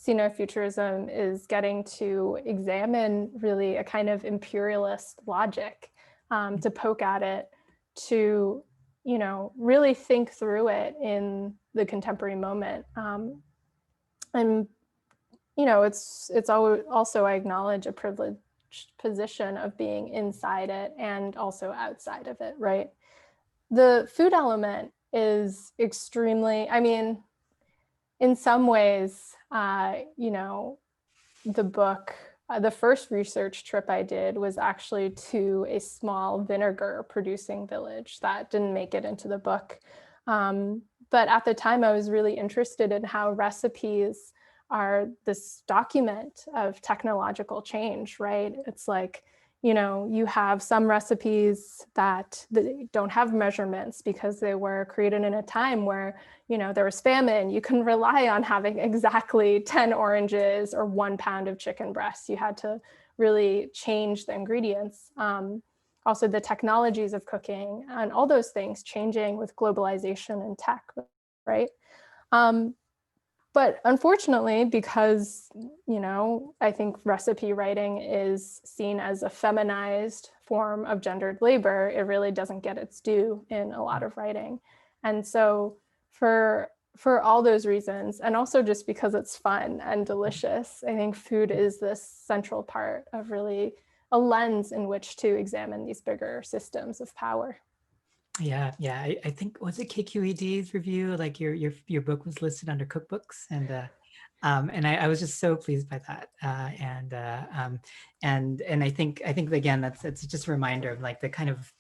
xenofuturism is getting to examine really a kind of imperialist logic, to poke at it, to really think through it in the contemporary moment. And it's also, I acknowledge, a privileged position of being inside it and also outside of it, right? The food element is extremely, I mean, in some ways, the book, the first research trip I did was actually to a small vinegar producing village that didn't make it into the book. But at the time, I was really interested in how recipes are this document of technological change, right? It's like, you have some recipes that don't have measurements because they were created in a time where, there was famine. You can rely on having exactly 10 oranges or 1 pound of chicken breasts. You had to really change the ingredients. Also, the technologies of cooking and all those things changing with globalization and tech, right? But unfortunately, because, I think recipe writing is seen as a feminized form of gendered labor, it really doesn't get its due in a lot of writing. And so for all those reasons, and also just because it's fun and delicious, I think food is this central part of really a lens in which to examine these bigger systems of power. Yeah, yeah. I think, was it KQED's review? Like your book was listed under cookbooks, and I was just so pleased by that. And I think again that's just a reminder of like the kind of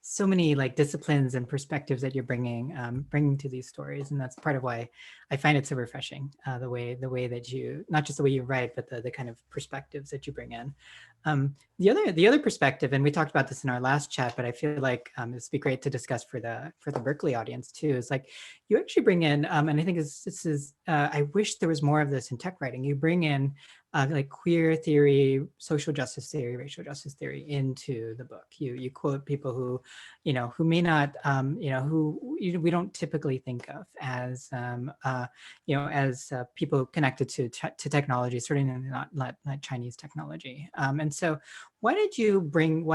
so many like disciplines and perspectives that you're bringing to these stories, and that's part of why I find it so refreshing. The way that you, not just the way you write, but the kind of perspectives that you bring in. The other perspective, and we talked about this in our last chat, but I feel like this would be great to discuss for the Berkeley audience too, is like you actually bring in, and I think this is I wish there was more of this in tech writing. You bring in like queer theory, social justice theory, racial justice theory into the book. You quote people who, who may not, who we don't typically think of as, as people connected to technology, certainly not Chinese technology. And so, why did you bring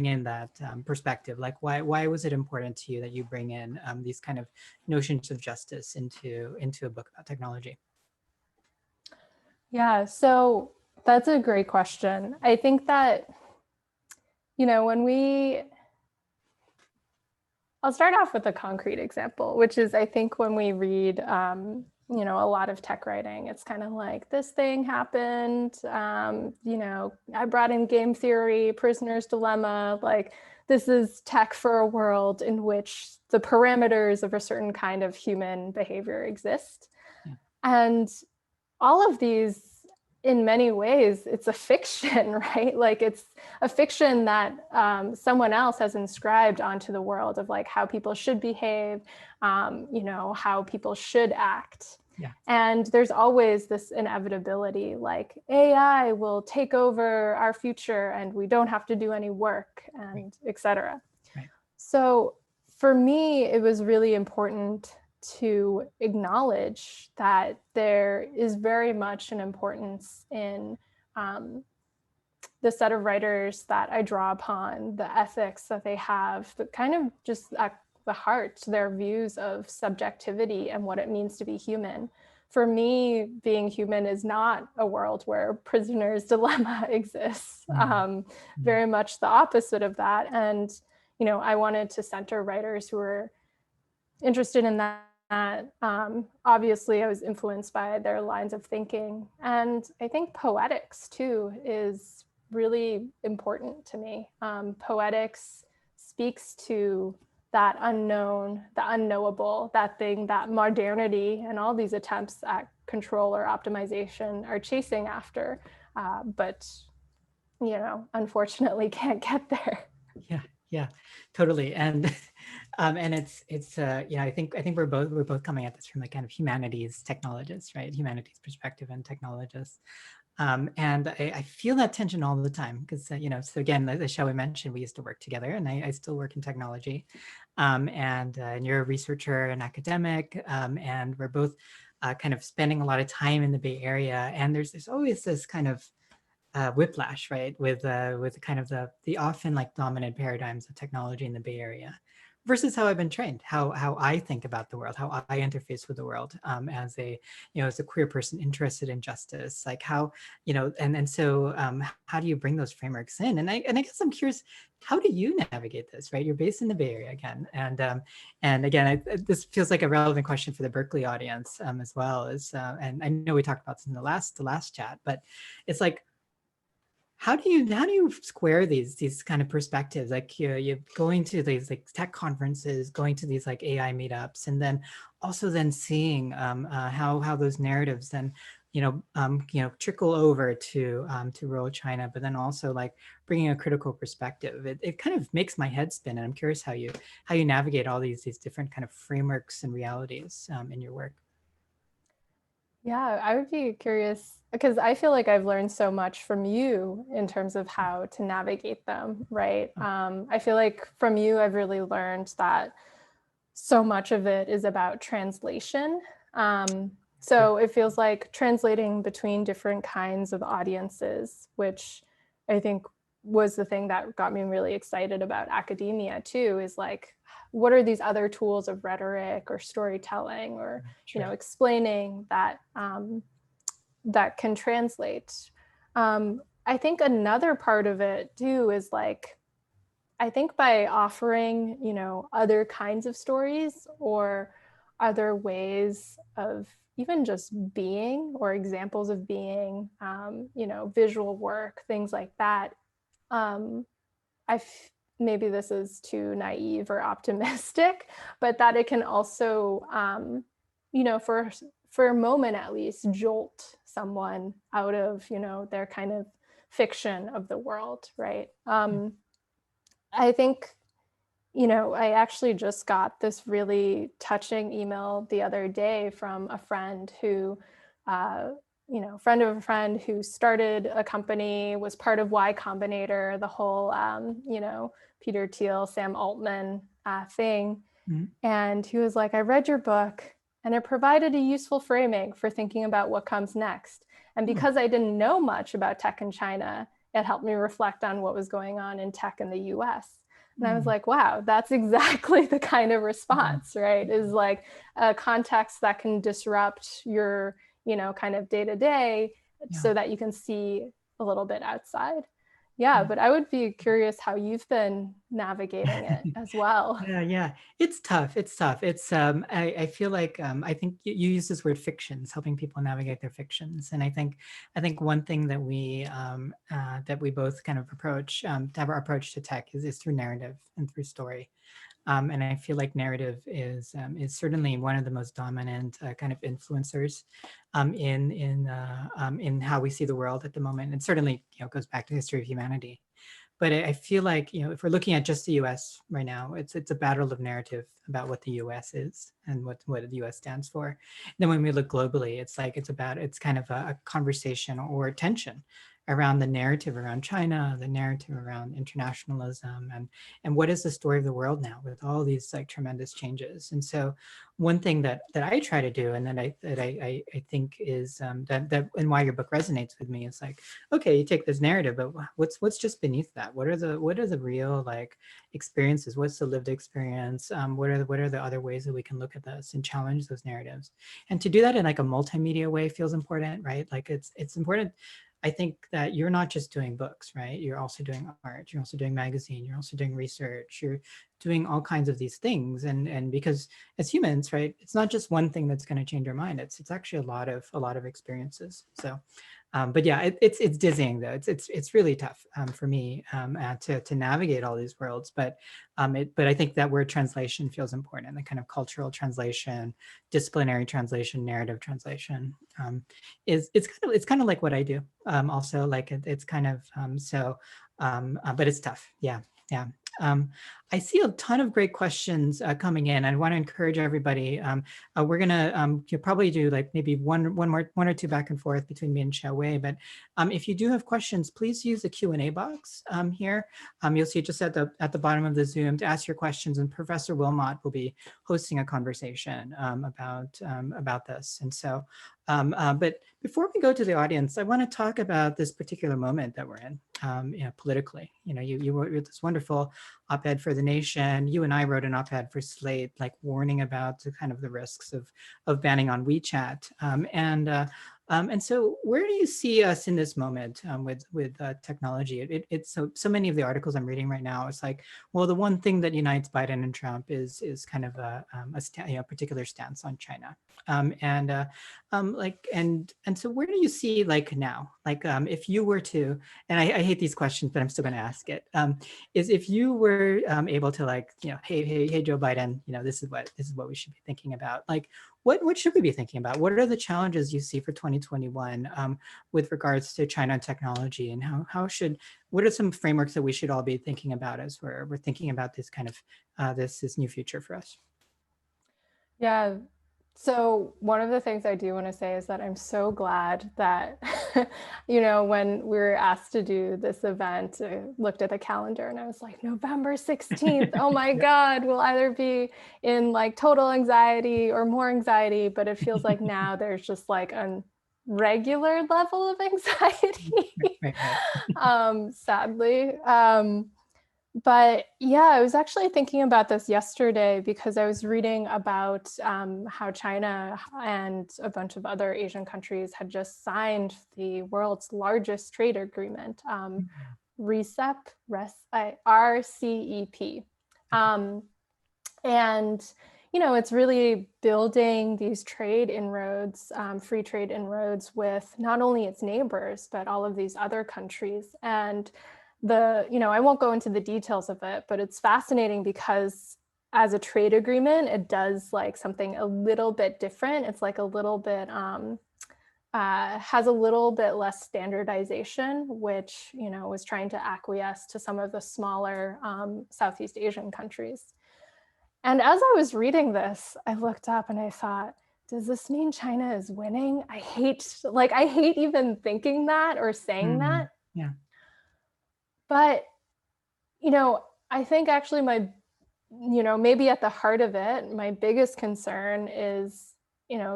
in that perspective? Like, why was it important to you that you bring in these kind of notions of justice into a book about technology? Yeah, so that's a great question. I think that, I'll start off with a concrete example, which is, I think when we read, a lot of tech writing, it's kind of like, this thing happened, I brought in game theory, prisoner's dilemma, like this is tech for a world in which the parameters of a certain kind of human behavior exist. Yeah. And all of these, in many ways, it's a fiction, right? Like it's a fiction that someone else has inscribed onto the world of like how people should behave, how people should act. Yeah. And there's always this inevitability, like AI will take over our future and we don't have to do any work, and et cetera. Right. So for me, it was really important to acknowledge that there is very much an importance in the set of writers that I draw upon, the ethics that they have, the kind of just at the heart, their views of subjectivity and what it means to be human. For me, being human is not a world where prisoner's dilemma exists. Very much the opposite of that. And, you know, I wanted to center writers who were interested in that. Obviously, I was influenced by their lines of thinking. And I think poetics, too, is really important to me. Poetics speaks to that unknown, the unknowable, that thing that modernity and all these attempts at control or optimization are chasing after, but, you know, unfortunately can't get there. Yeah, totally. And it's you know, I think we're both coming at this from the kind of humanities technologists, right? Humanities perspective and technologists. And I feel that tension all the time because, you know, so again, as Xiaowei mentioned, we used to work together, and I still work in technology. And you're a researcher and academic, and we're both kind of spending a lot of time in the Bay Area. And there's always this kind of whiplash, right, with kind of the often like dominant paradigms of technology in the Bay Area versus how I've been trained, how I think about the world, how I interface with the world as a, you know, as a queer person interested in justice, like how, you know, and so how do you bring those frameworks in? And I guess I'm curious, how do you navigate this, right? You're based in the Bay Area again, and again, this feels like a relevant question for the Berkeley audience as well as, and I know we talked about this in the last chat, but it's like, how do you square these kind of perspectives? Like you're going to these like tech conferences, going to these like AI meetups, and then also then seeing how those narratives then trickle over to rural China, but then also like bringing a critical perspective. It kind of makes my head spin, and I'm curious how you navigate all these different kind of frameworks and realities in your work. Yeah, I would be curious because I feel like I've learned so much from you in terms of how to navigate them, right? I feel like from you, I've really learned that so much of it is about translation. So it feels like translating between different kinds of audiences, which I think was the thing that got me really excited about academia too, is like, what are these other tools of rhetoric or storytelling or, you know, explaining that that can translate. I think another part of it too is like, I think by offering, you know, other kinds of stories or other ways of even just being or examples of being, you know, visual work, things like that. Maybe this is too naive or optimistic, but that it can also, you know, for a moment at least, jolt someone out of, you know, their kind of fiction of the world, right? I think, you know, I actually just got this really touching email the other day from a friend who, you know, friend of a friend who started a company, was part of Y Combinator, the whole, you know, Peter Thiel, Sam Altman thing. Mm-hmm. And he was like, I read your book and it provided a useful framing for thinking about what comes next. And because I didn't know much about tech in China, it helped me reflect on what was going on in tech in the US. And I was like, wow, that's exactly the kind of response, right? Is like a context that can disrupt your, you know, kind of day-to-day so that you can see a little bit outside. Yeah, but I would be curious how you've been navigating it as well. Yeah, it's tough. It's I feel like I think you use this word fictions, helping people navigate their fictions, and I think one thing that we both kind of approach to have our approach to tech is through narrative and through story. And I feel like narrative is certainly one of the most dominant kind of influencers in how we see the world at the moment. And certainly, you know, goes back to the history of humanity. But I feel like, if we're looking at just the US right now, it's a battle of narrative about what the US is and what the US stands for. And then when we look globally, it's kind of a conversation or tension around the narrative around China, the narrative around internationalism, and what is the story of the world now with all these like tremendous changes. And so one thing that I try to do, and that I think is that and why your book resonates with me, is like, okay, you take this narrative, but what's just beneath that? What are the real like experiences? What's the lived experience? What are the other ways that we can look at this and challenge those narratives? And to do that in like a multimedia way feels important, right? Like it's important. I think that you're not just doing books, right? You're also doing art, you're also doing magazine, you're also doing research, you're doing all kinds of these things. And because as humans, right, it's not just one thing that's going to change our mind. It's actually a lot of experiences. So, but yeah, it's dizzying though. It's really tough for me to navigate all these worlds. But I think that word translation feels important. The kind of cultural translation, disciplinary translation, narrative translation it's kind of like what I do. Also, like it's kind of but it's tough. Yeah. I see a ton of great questions coming in. I want to encourage everybody. We're gonna probably do like maybe one or two back and forth between me and Xiaowei. But if you do have questions, please use the Q&A box here. You'll see just at the bottom of the Zoom to ask your questions, and Professor Wilmot will be hosting a conversation about this. And so, but before we go to the audience, I want to talk about this particular moment that we're in, politically. You wrote this wonderful op-ed for The Nation. You and I wrote an op-ed for Slate, like warning about the kind of the risks of banning on WeChat. And so where do you see us in this moment with technology? It's so many of the articles I'm reading right now, it's like, well, the one thing that unites Biden and Trump is kind of a particular stance on China. And so where do you see like now, like if you were to, and I hate these questions, but I'm still going to ask it, is if you were able to like, hey, Joe Biden, this is what we should be thinking about. Like, what should we be thinking about? What are the challenges you see for 2021 with regards to China technology, and what are some frameworks that we should all be thinking about as we're thinking about this kind of this new future for us? Yeah. So one of the things I do want to say is that I'm so glad that, when we were asked to do this event, I looked at the calendar and I was like, November 16th, oh my God, we'll either be in like total anxiety or more anxiety, but it feels like now there's just like a regular level of anxiety, right. Sadly. But yeah, I was actually thinking about this yesterday because I was reading about how China and a bunch of other Asian countries had just signed the world's largest trade agreement, RCEP. And, it's really building these trade inroads, free trade inroads with not only its neighbors, but all of these other countries. And I won't go into the details of it, but it's fascinating because as a trade agreement, it does like something a little bit different. It's like a little bit, has a little bit less standardization, which, was trying to acquiesce to some of the smaller Southeast Asian countries. And as I was reading this, I looked up and I thought, does this mean China is winning? I hate even thinking that or saying that. Yeah. But, I think actually maybe at the heart of it, my biggest concern is,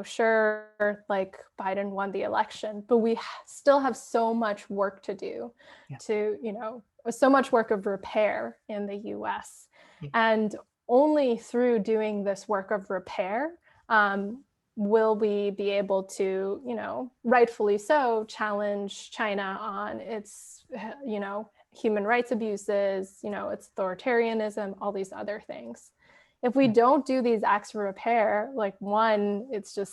sure, like Biden won the election, but we still have so much work to do so much work of repair in the US. Yeah. And only through doing this work of repair will we be able to, rightfully so, challenge China on its, human rights abuses, its authoritarianism, all these other things. If we don't do these acts of repair, like one, it's a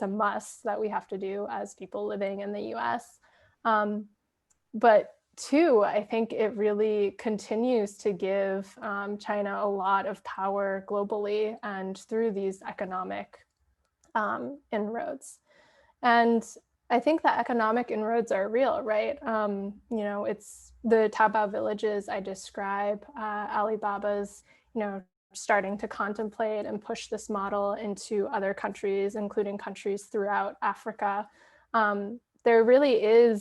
must that we have to do as people living in the US. But two, I think it really continues to give China a lot of power globally and through these economic inroads. And I think the economic inroads are real, right? It's the Taobao villages I describe, Alibaba's, starting to contemplate and push this model into other countries, including countries throughout Africa. There really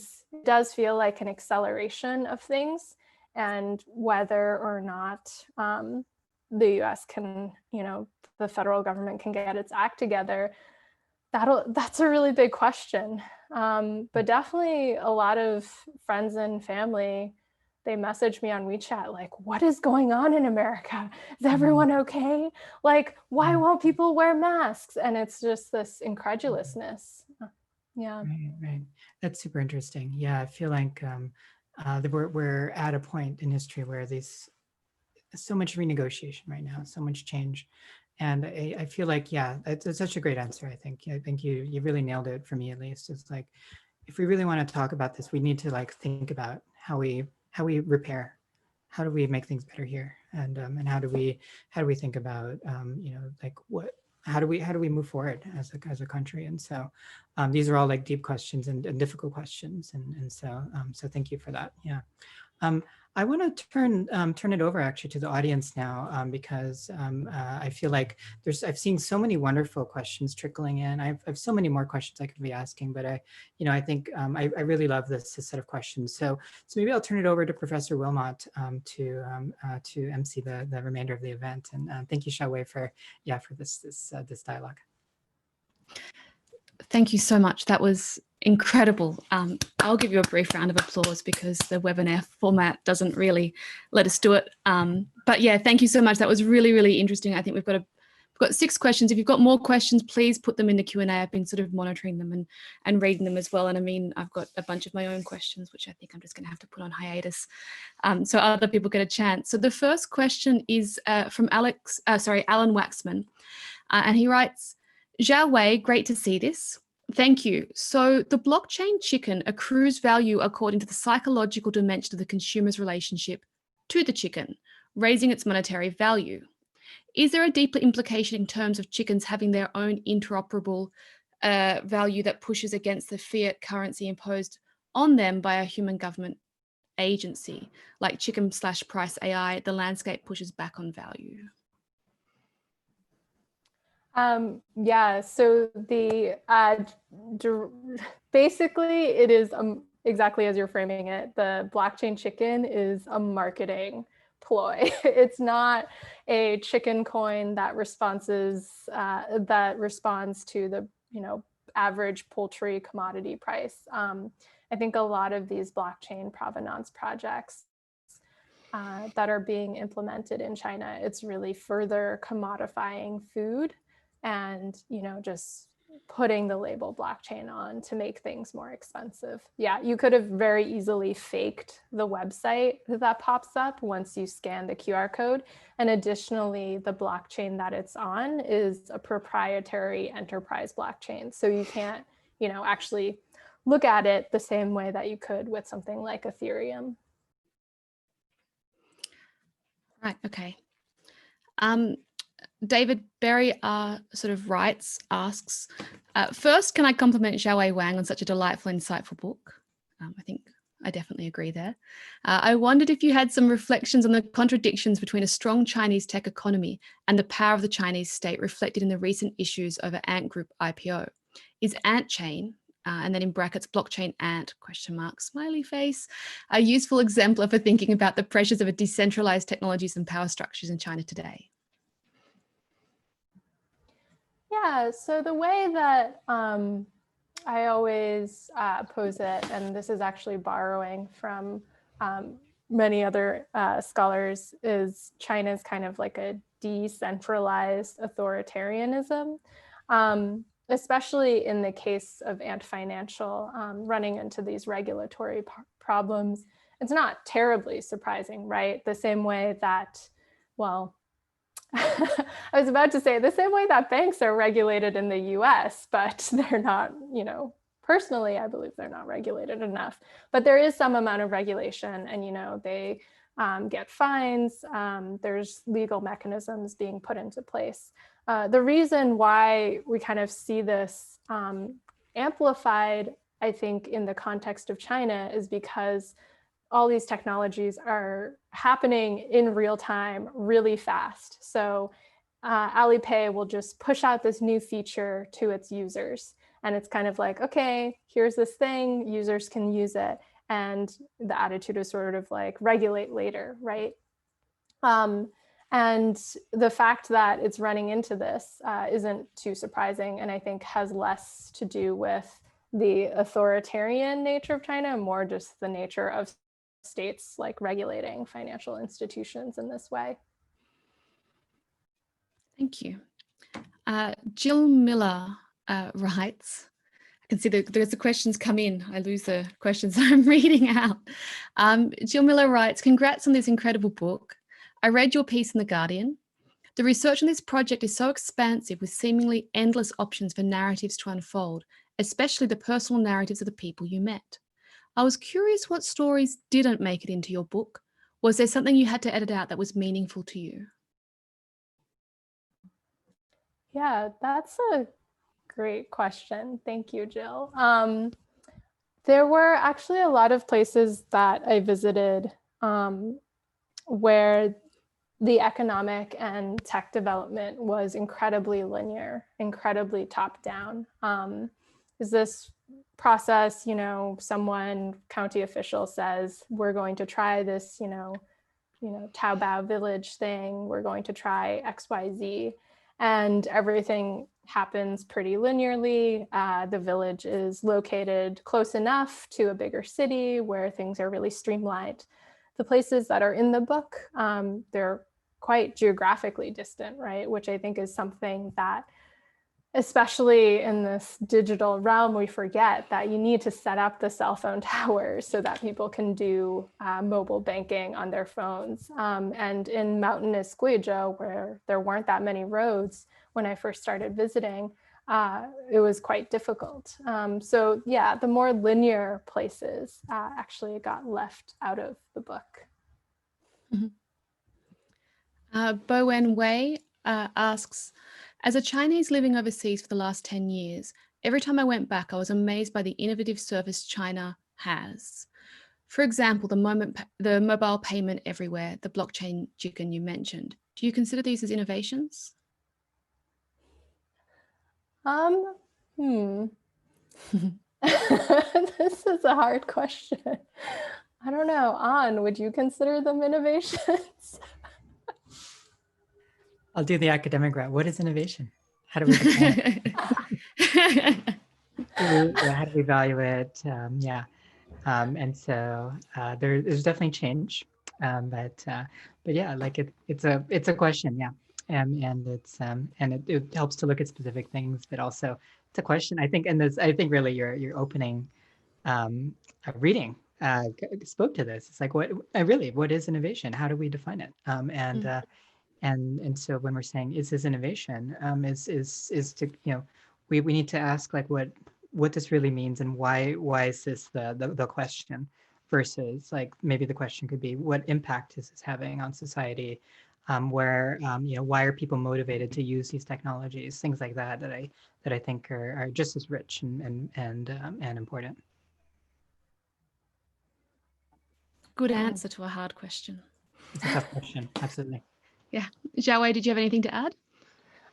does feel like an acceleration of things, and whether or not the US can, the federal government can get its act together, that's a really big question. But definitely a lot of friends and family, they message me on WeChat like, what is going on in America? Is everyone okay? Like, why won't people wear masks? And it's just this incredulousness. Yeah. Right. That's super interesting. Yeah, I feel like we're at a point in history where there's so much renegotiation right now, so much change. And I feel like, yeah, it's such a great answer. I think you really nailed it, for me at least. It's like, if we really want to talk about this, we need to like think about how we repair, how do we make things better here, and how do we think about like how do we move forward as a country. And so these are all like deep questions and difficult questions, and so thank you for that. Yeah. I want to turn it over actually to the audience now, because I feel like I've seen so many wonderful questions trickling in. I have so many more questions I could be asking, but I think I really love this set of questions. So maybe I'll turn it over to Professor Wilmot to MC the remainder of the event. And thank you, Xiaowei, for this dialogue. Thank you so much. That was incredible. I'll give you a brief round of applause because the webinar format doesn't really let us do it. But yeah, thank you so much. That was really, really interesting. I think we've got 6 questions. If you've got more questions, please put them in the Q&A. I've been sort of monitoring them and reading them as well. And I mean, I've got a bunch of my own questions, which I think I'm just going to have to put on hiatus so other people get a chance. So the first question is from Alan Waxman. And he writes, Xiaowei, great to see this. Thank you. So the blockchain chicken accrues value according to the psychological dimension of the consumer's relationship to the chicken, raising its monetary value. Is there a deeper implication in terms of chickens having their own interoperable value that pushes against the fiat currency imposed on them by a human government agency? Like chicken/price AI, the landscape pushes back on value. Yeah, so the basically it is exactly as you're framing it. The blockchain chicken is a marketing ploy. It's not a chicken coin that responds to the average poultry commodity price. I think a lot of these blockchain provenance projects that are being implemented in China, it's really further commodifying food and just putting the label blockchain on to make things more expensive. Yeah, you could have very easily faked the website that pops up once you scan the QR code. And additionally, the blockchain that it's on is a proprietary enterprise blockchain. So you can't, actually look at it the same way that you could with something like Ethereum. Right, okay. David Berry asks, first, can I compliment Xiaowei Wang on such a delightful, insightful book? I think I definitely agree there. I wondered if you had some reflections on the contradictions between a strong Chinese tech economy and the power of the Chinese state reflected in the recent issues over Ant Group IPO. Is Ant Chain, and then in brackets, blockchain Ant, ? Smiley face, a useful exemplar for thinking about the pressures of a decentralized technologies and power structures in China today? Yeah, so the way that I always pose it, and this is actually borrowing from many other scholars, is China's kind of like a decentralized authoritarianism, especially in the case of Ant Financial running into these regulatory problems. It's not terribly surprising, right? The same way that, well, I was about to say the same way that banks are regulated in the US, but they're not, personally, I believe they're not regulated enough. But there is some amount of regulation and, they get fines. There's legal mechanisms being put into place. The reason why we kind of see this amplified I think in the context of China is because all these technologies are happening in real time, really fast. So Alipay will just push out this new feature to its users. And it's kind of like, okay, here's this thing, users can use it. And the attitude is sort of like regulate later, right? And the fact that it's running into this isn't too surprising, and I think has less to do with the authoritarian nature of China, more just the nature of states like regulating financial institutions in this way. Thank you. Jill Miller writes, I can see there's the questions come in. I lose the questions I'm reading out. Jill Miller writes, congrats on this incredible book. I read your piece in The Guardian. The research on this project is so expansive with seemingly endless options for narratives to unfold, especially the personal narratives of the people you met. I was curious what stories didn't make it into your book. Was there something you had to edit out that was meaningful to you? Yeah, that's a great question. Thank you, Jill. There were actually a lot of places that I visited where the economic and tech development was incredibly linear, incredibly top down. Is this process, someone, county official says, we're going to try this, Taobao village thing, we're going to try XYZ, and everything happens pretty linearly. The village is located close enough to a bigger city where things are really streamlined. The places that are in the book, they're quite geographically distant, right? Which I think is something that, especially in this digital realm, we forget that you need to set up the cell phone towers so that people can do mobile banking on their phones. And in mountainous Guizhou, where there weren't that many roads when I first started visiting, it was quite difficult. So yeah, the more linear places actually got left out of the book. Mm-hmm. Bowen Wei asks, as a Chinese living overseas for the last 10 years, every time I went back, I was amazed by the innovative service China has. For example, the mobile payment everywhere, the blockchain chicken you mentioned. Do you consider these as innovations? This is a hard question. I don't know. An, would you consider them innovations? I'll do the academic route. What is innovation? How do we define it? How do we value it? And so there's definitely change, but yeah, like it's a question, yeah, and it's and it helps to look at specific things, but also it's a question. I think, and I think really your opening reading spoke to this. It's like what is innovation? How do we define it? And so when we're saying is this innovation, is to we need to ask like what this really means and why is this the question, versus like maybe the question could be what impact is this having on society, where why are people motivated to use these technologies, things like that I think are just as rich and important. Good answer to a hard question. It's a tough question, absolutely. Yeah. Xiaowei, did you have anything to add?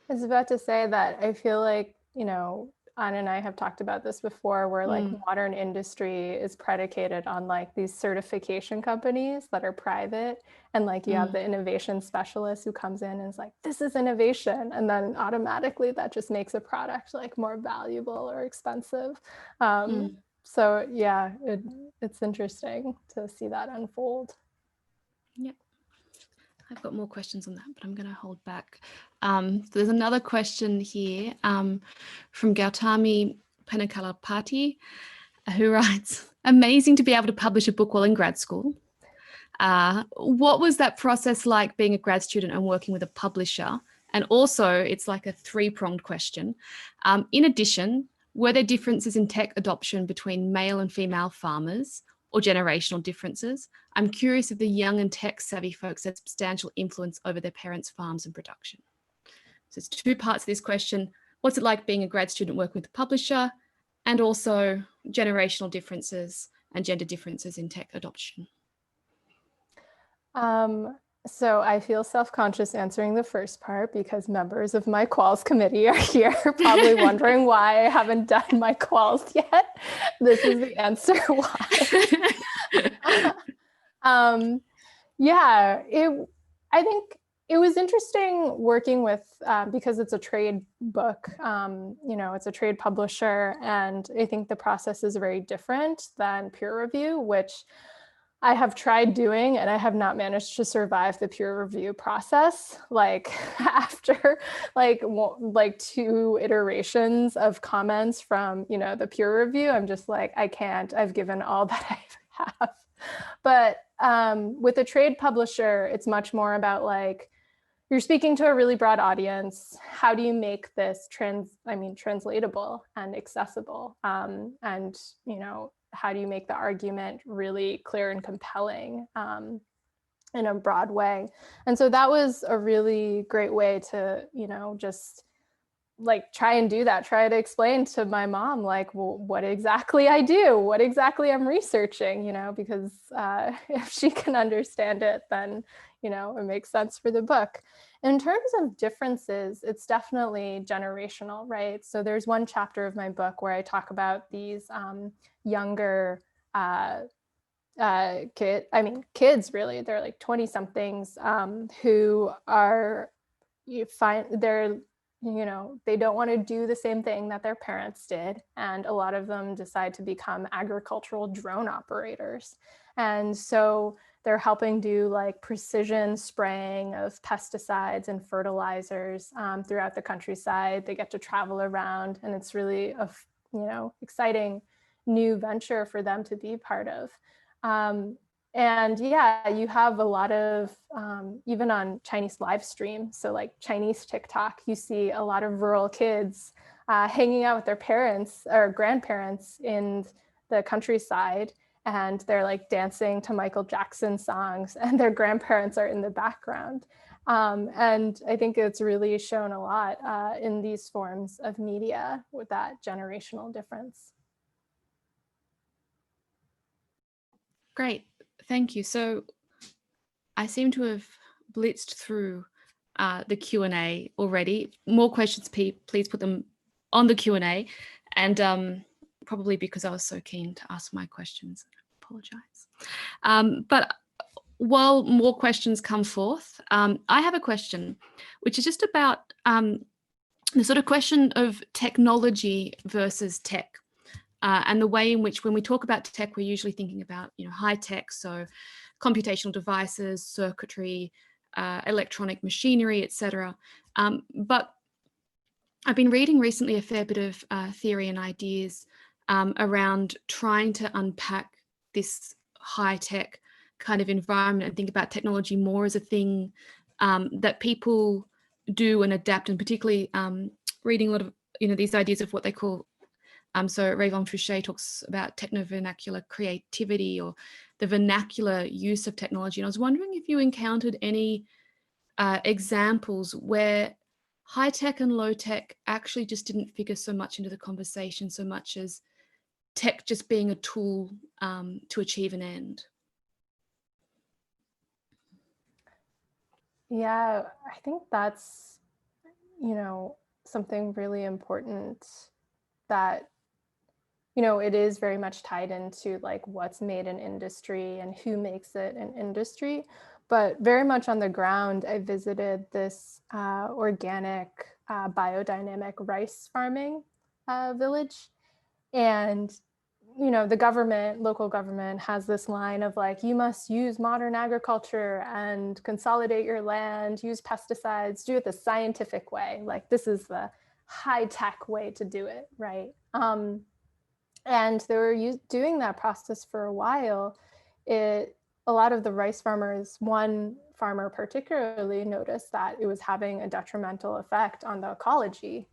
I was about to say that I feel like, Anna and I have talked about this before, where like modern industry is predicated on like these certification companies that are private. And like you have the innovation specialist who comes in and is like, this is innovation. And then automatically that just makes a product like more valuable or expensive. So yeah, it's interesting to see that unfold. Yep. I've got more questions on that, but I'm going to hold back. So there's another question here from Gautami Panakalapati, who writes, amazing to be able to publish a book while in grad school. What was that process like being a grad student and working with a publisher? And also, it's like a three-pronged question. In addition, were there differences in tech adoption between male and female farmers, or generational differences? I'm curious if the young and tech-savvy folks had substantial influence over their parents' farms and production. So it's two parts of this question. What's it like being a grad student working with a publisher? and also generational differences and gender differences in tech adoption? So I feel self-conscious answering the first part because members of my quals committee are here probably wondering why I haven't done my quals yet. This is the answer why. Yeah, I think it was interesting working with, because it's a trade book, it's a trade publisher, and I think the process is very different than peer review, which I have tried doing, and I have not managed to survive the peer review process. Like after like 2 iterations of comments from, the peer review, I'm just like, I can't, I've given all that I have. But with a trade publisher, it's much more about like, you're speaking to a really broad audience. How do you make this translatable and accessible? And, how do you make the argument really clear and compelling in a broad way? And so that was a really great way to, just like try and do that, try to explain to my mom, like, well, what exactly I do, what exactly I'm researching, because if she can understand it, then, it makes sense for the book. In terms of differences, it's definitely generational, right? So there's one chapter of my book where I talk about these younger kids really, they're like 20 somethings who are, they don't want to do the same thing that their parents did. And a lot of them decide to become agricultural drone operators. And so they're helping do like precision spraying of pesticides and fertilizers throughout the countryside. They get to travel around, and it's really a exciting new venture for them to be part of. And yeah, you have a lot of, even on Chinese live stream, so like Chinese TikTok, you see a lot of rural kids hanging out with their parents or grandparents in the countryside, and they're like dancing to Michael Jackson songs, and their grandparents are in the background. And I think it's really shown a lot in these forms of media with that generational difference. Great, thank you. So I seem to have blitzed through the Q&A already. More questions, please put them on the Q&A. And probably because I was so keen to ask my questions, I apologize. But while more questions come forth, I have a question, which is just about the sort of question of technology versus tech. And the way in which when we talk about tech, we're usually thinking about, high tech, so computational devices, circuitry, electronic machinery, etc. But I've been reading recently a fair bit of theory and ideas around trying to unpack this high tech kind of environment and think about technology more as a thing that people do and adapt, and particularly reading a lot of, these ideas of what they call so Rayvon Fouché talks about techno-vernacular creativity, or the vernacular use of technology. And I was wondering if you encountered any examples where high tech and low tech actually just didn't figure so much into the conversation, so much as tech just being a tool to achieve an end. Yeah, I think that's, something really important that, it is very much tied into like what's made in industry and who makes it in industry. But very much on the ground, I visited this organic biodynamic rice farming village. And, the government, local government has this line of like, you must use modern agriculture and consolidate your land, use pesticides, do it the scientific way. Like this is the high tech way to do it, right? And they were doing that process for a while. A lot of the rice farmers, one farmer particularly, noticed that it was having a detrimental effect on the ecology.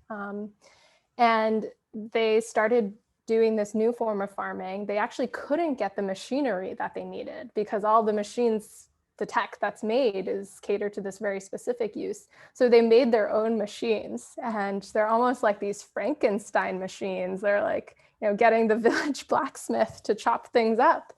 And they started doing this new form of farming. They actually couldn't get the machinery that they needed because all the machines, the tech that's made is catered to this very specific use. So they made their own machines, and they're almost like these Frankenstein machines. They're like, getting the village blacksmith to chop things up.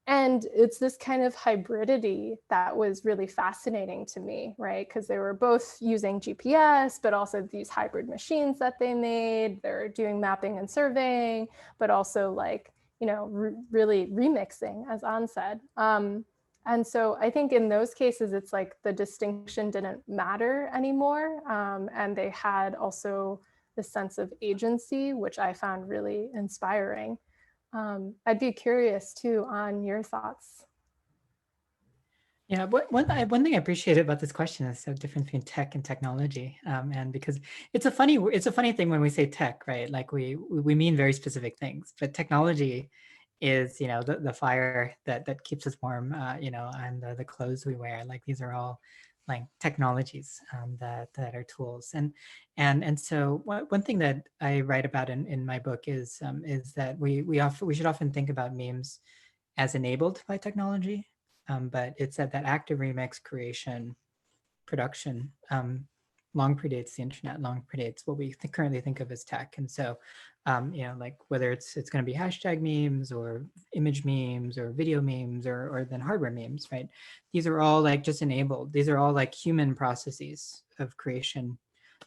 And it's this kind of hybridity that was really fascinating to me, right? Because they were both using GPS, but also these hybrid machines that they made. They're doing mapping and surveying, but also like, really remixing, as An said. And so I think in those cases, it's like the distinction didn't matter anymore. And they had also this sense of agency, which I found really inspiring. I'd be curious too on your thoughts. Yeah, one thing I appreciate about this question is the difference between tech and technology, and because it's a funny thing when we say tech, right? Like we mean very specific things, but technology is the fire that keeps us warm, and the clothes we wear. Like these are all like technologies that are tools, and so one thing that I write about in my book is that we should often think about memes as enabled by technology. But it's that active remix creation, production, long predates the internet, long predates what we currently think of as tech. And so, like whether it's going to be hashtag memes or image memes or video memes or then hardware memes, right? These are all like just enabled. These are all like human processes of creation,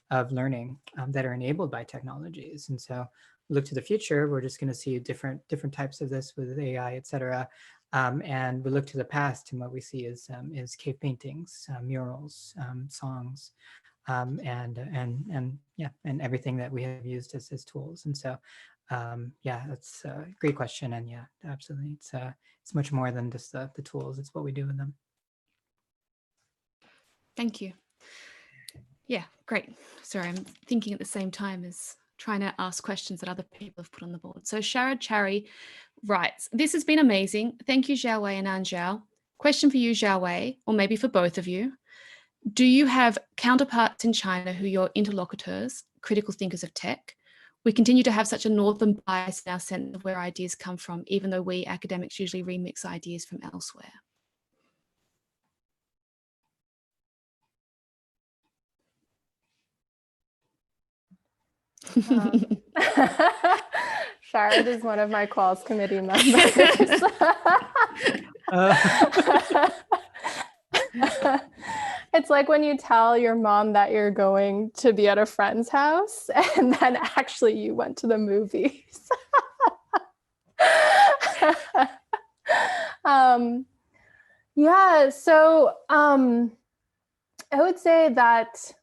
of learning that are enabled by technologies. And so look to the future, we're just going to see different types of this with AI, et cetera. And we look to the past, and what we see is cave paintings, murals, songs, and everything that we have used as tools. And so, yeah, that's a great question. And yeah, absolutely, it's much more than just the tools. It's what we do with them. Thank you. Yeah, great. Sorry, I'm thinking at the same time as trying to ask questions that other people have put on the board. So Sharad Chari writes, this has been amazing. Thank you, Xiaowei and Anzhao. Question for you, Xiaowei, or maybe for both of you. Do you have counterparts in China who are your interlocutors, critical thinkers of tech? We continue to have such a northern bias in our sense of where ideas come from, even though we academics usually remix ideas from elsewhere. Sharad is one of my quals committee members. It's like when you tell your mom that you're going to be at a friend's house and then actually you went to the movies. Yeah, so I would say that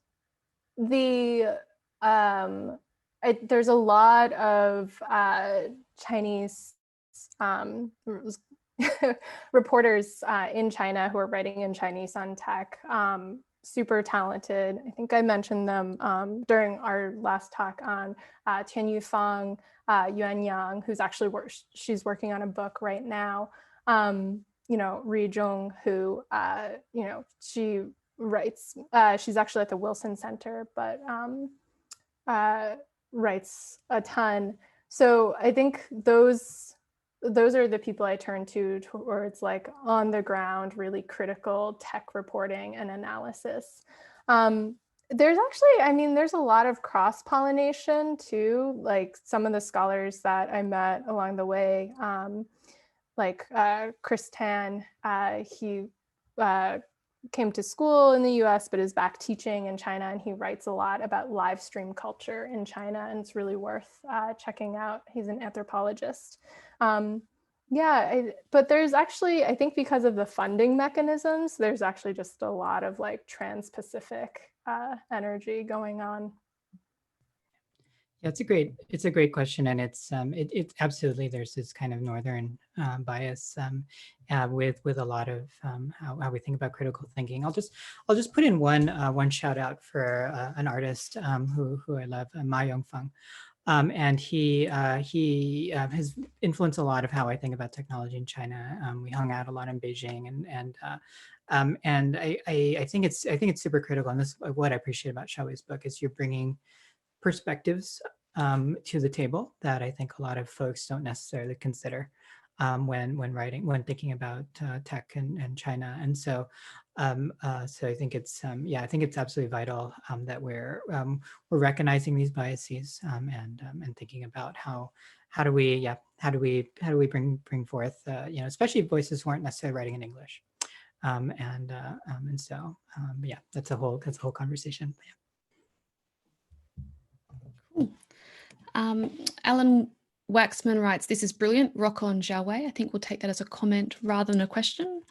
there's a lot of Chinese reporters in China who are writing in Chinese on tech, super talented. I think I mentioned them during our last talk on Tianyu Feng, Yuan Yang, who's actually she's working on a book right now. Ri Zhong, who she writes. She's actually at the Wilson Center, but writes a ton. So I think those are the people I turn to towards like on the ground, really critical tech reporting and analysis. There's actually, there's a lot of cross-pollination too, like some of the scholars that I met along the way, like Chris Tan, he came to school in the US, but is back teaching in China, and he writes a lot about live stream culture in China, and it's really worth checking out. He's an anthropologist. But there's actually, I think because of the funding mechanisms, there's actually just a lot of like trans-Pacific energy going on. Yeah, it's a great question, and it's absolutely, there's this kind of northern bias with a lot of how we think about critical thinking. I'll just put in one shout out for an artist who I love, Ma Yongfeng, and he has influenced a lot of how I think about technology in China. We hung out a lot in Beijing, and I think it's super critical. And this is what I appreciate about Xiaowei's book is you're bringing perspectives to the table that I think a lot of folks don't necessarily consider. when thinking about tech and China. And so so I think it's I think it's absolutely vital that we're recognizing these biases and thinking about how do we bring forth especially voices who aren't necessarily writing in English. And so that's a whole conversation. Alan Waxman writes, "This is brilliant. Rock on, Xiaowei." I think we'll take that as a comment rather than a question.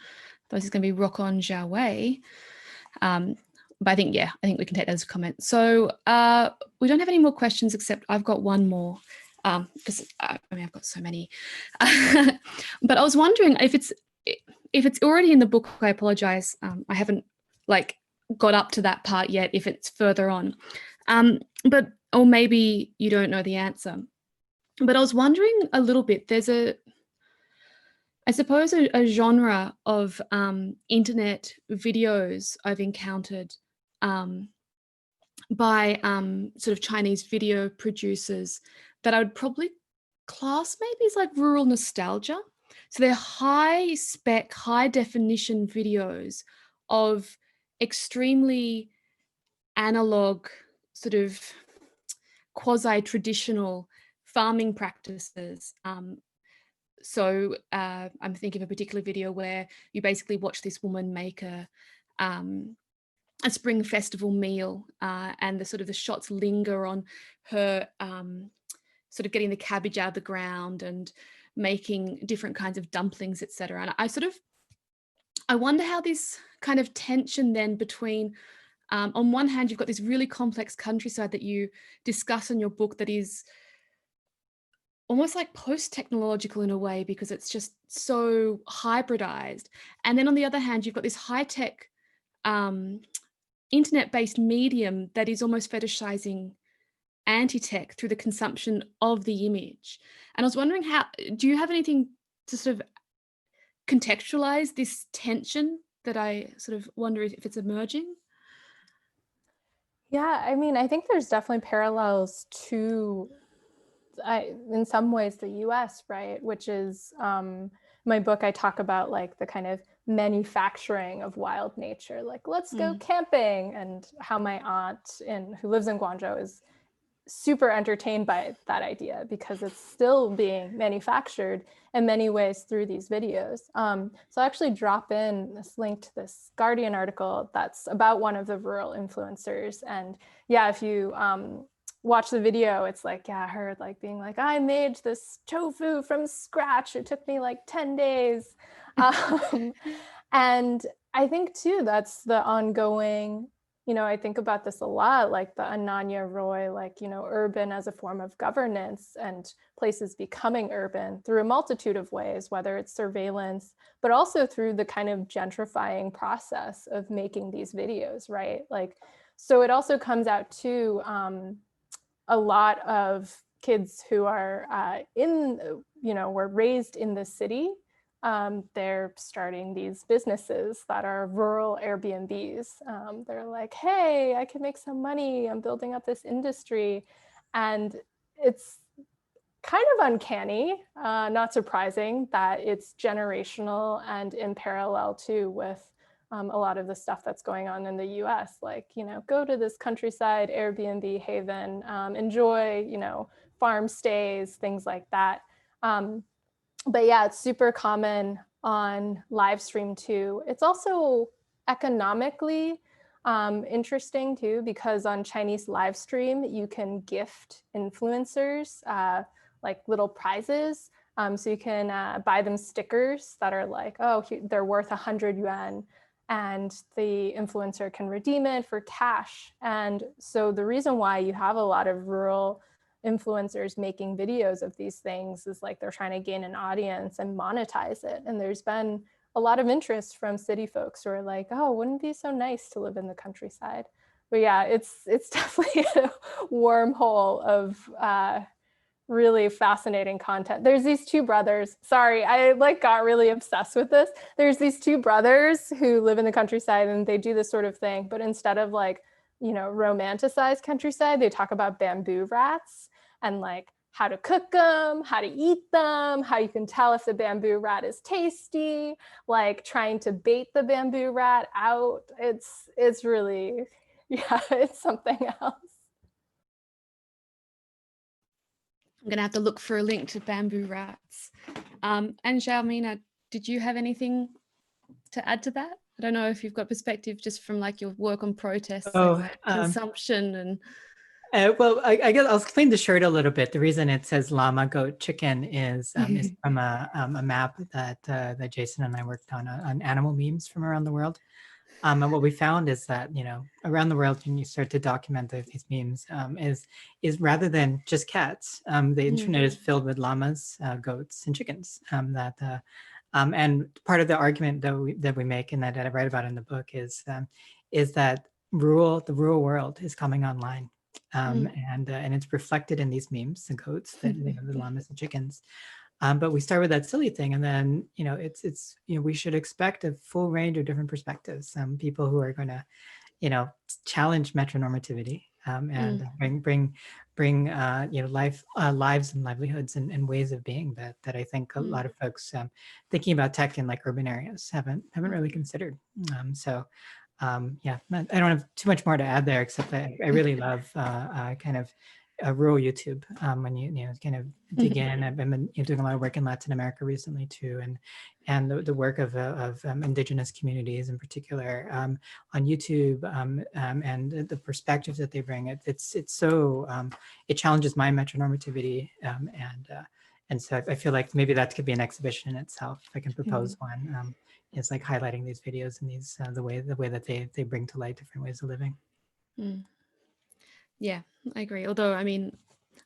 Otherwise, it's going to be rock on, Xiaowei. But I think we can take that as a comment. So we don't have any more questions, except I've got one more, because I've got so many. But I was wondering if it's already in the book. I apologize. I haven't got up to that part yet. If it's further on, or maybe you don't know the answer. But I was wondering a little bit. There's a genre of internet videos I've encountered by sort of Chinese video producers that I would probably class maybe as like rural nostalgia. So they're high spec, high definition videos of extremely analog, sort of quasi-traditional farming practices. So I'm thinking of a particular video where you basically watch this woman make a spring festival meal, and the shots linger on her sort of getting the cabbage out of the ground and making different kinds of dumplings, etc. And I wonder how this kind of tension then between, on one hand, you've got this really complex countryside that you discuss in your book that is almost like post-technological in a way, because it's just so hybridized. And then on the other hand, you've got this high-tech internet-based medium that is almost fetishizing anti-tech through the consumption of the image. And I was wondering, do you have anything to sort of contextualize this tension that I sort of wonder if it's emerging? Yeah, I mean, I think there's definitely parallels to, in some ways, the US, right? Which is, my book, I talk about like the kind of manufacturing of wild nature, like let's go camping, and how my aunt who lives in Guangzhou is super entertained by that idea because it's still being manufactured in many ways through these videos. So I actually drop in this link to this Guardian article that's about one of the rural influencers. And yeah, if you watch the video, it's like, her like being like, I made this tofu from scratch. It took me like 10 days. And I think too, that's the ongoing, I think about this a lot, like the Ananya Roy, like, urban as a form of governance and places becoming urban through a multitude of ways, whether it's surveillance, but also through the kind of gentrifying process of making these videos, right? Like, so it also comes out to a lot of kids who are were raised in the city. They're starting these businesses that are rural Airbnbs. They're like, hey, I can make some money. I'm building up this industry. And it's kind of uncanny, not surprising that it's generational and in parallel too with a lot of the stuff that's going on in the US, like, go to this countryside Airbnb haven, enjoy, farm stays, things like that. But yeah, it's super common on live stream too. It's also economically interesting too, because on Chinese live stream, you can gift influencers like little prizes. So you can buy them stickers that are like, oh, they're worth 100 yuan. And the influencer can redeem it for cash. And so the reason why you have a lot of rural influencers making videos of these things is like they're trying to gain an audience and monetize it. And there's been a lot of interest from city folks who are like, oh, wouldn't it be so nice to live in the countryside? But yeah, it's definitely a wormhole of really fascinating content. There's these two brothers. Sorry, I got really obsessed with this. There's these two brothers who live in the countryside and they do this sort of thing, but instead of romanticized countryside, they talk about bamboo rats and like how to cook them, how to eat them, how you can tell if the bamboo rat is tasty, like trying to bait the bamboo rat out. It's really, yeah, it's something else. I'm gonna have to look for a link to bamboo rats. And Xiao Mina, did you have anything to add to that? I don't know if you've got perspective just from like your work on protests and like consumption and. Well, I guess I'll explain the shirt a little bit. The reason it says llama, goat, chicken is from a map that Jason and I worked on animal memes from around the world. And what we found is that, you know, around the world, when you start to document these memes, is rather than just cats, the internet is filled with llamas, goats, and chickens. And part of the argument that we make and that I write about in the book is that the rural world is coming online. And it's reflected in these memes, the goats, the llamas and chickens. But we start with that silly thing, and then it's we should expect a full range of different perspectives. People who are going to challenge metronormativity and bring lives and livelihoods and ways of being that I think a lot of folks thinking about tech in like urban areas haven't really considered. Yeah, I don't have too much more to add there, except that I really love kind of rural YouTube when you kind of dig in. I've been doing a lot of work in Latin America recently too, and the work of indigenous communities in particular on YouTube and the perspectives that they bring. It's so it challenges my metronormativity and so I feel like maybe that could be an exhibition in itself. If I can propose one. It's like highlighting these videos and these the way that they bring to light different ways of living. Yeah, I agree. Although, I mean,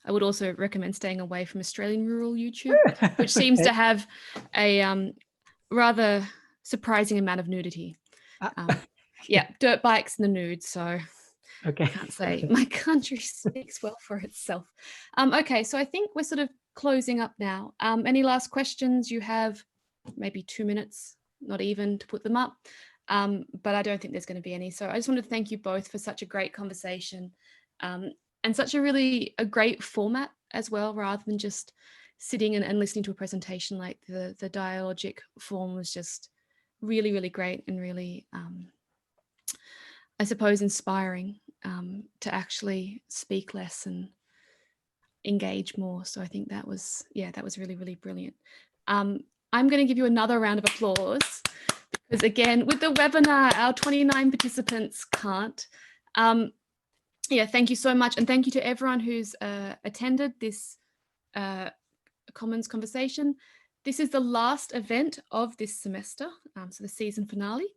I would also recommend staying away from Australian rural YouTube, which seems to have a rather surprising amount of nudity. Yeah, dirt bikes and the nudes. So I can't say my country speaks well for itself. Okay, so I think we're sort of closing up now. Any last questions you have? Maybe 2 minutes. Not even to put them up, but I don't think there's going to be any. So I just want to thank you both for such a great conversation and such a great format as well, rather than just sitting and listening to a presentation. Like the dialogic form was just really, really great and really, I suppose, inspiring to actually speak less and engage more. So I think that was really, really brilliant. I'm going to give you another round of applause because, again, with the webinar, our 29 participants can't. Yeah, thank you so much. And thank you to everyone who's attended this Commons conversation. This is the last event of this semester, so the season finale.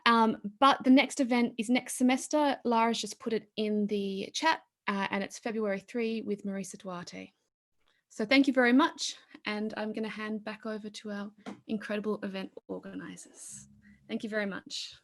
But the next event is next semester. Lara's just put it in the chat and it's February 3 with Marisa Duarte. So thank you very much. And I'm going to hand back over to our incredible event organisers. Thank you very much.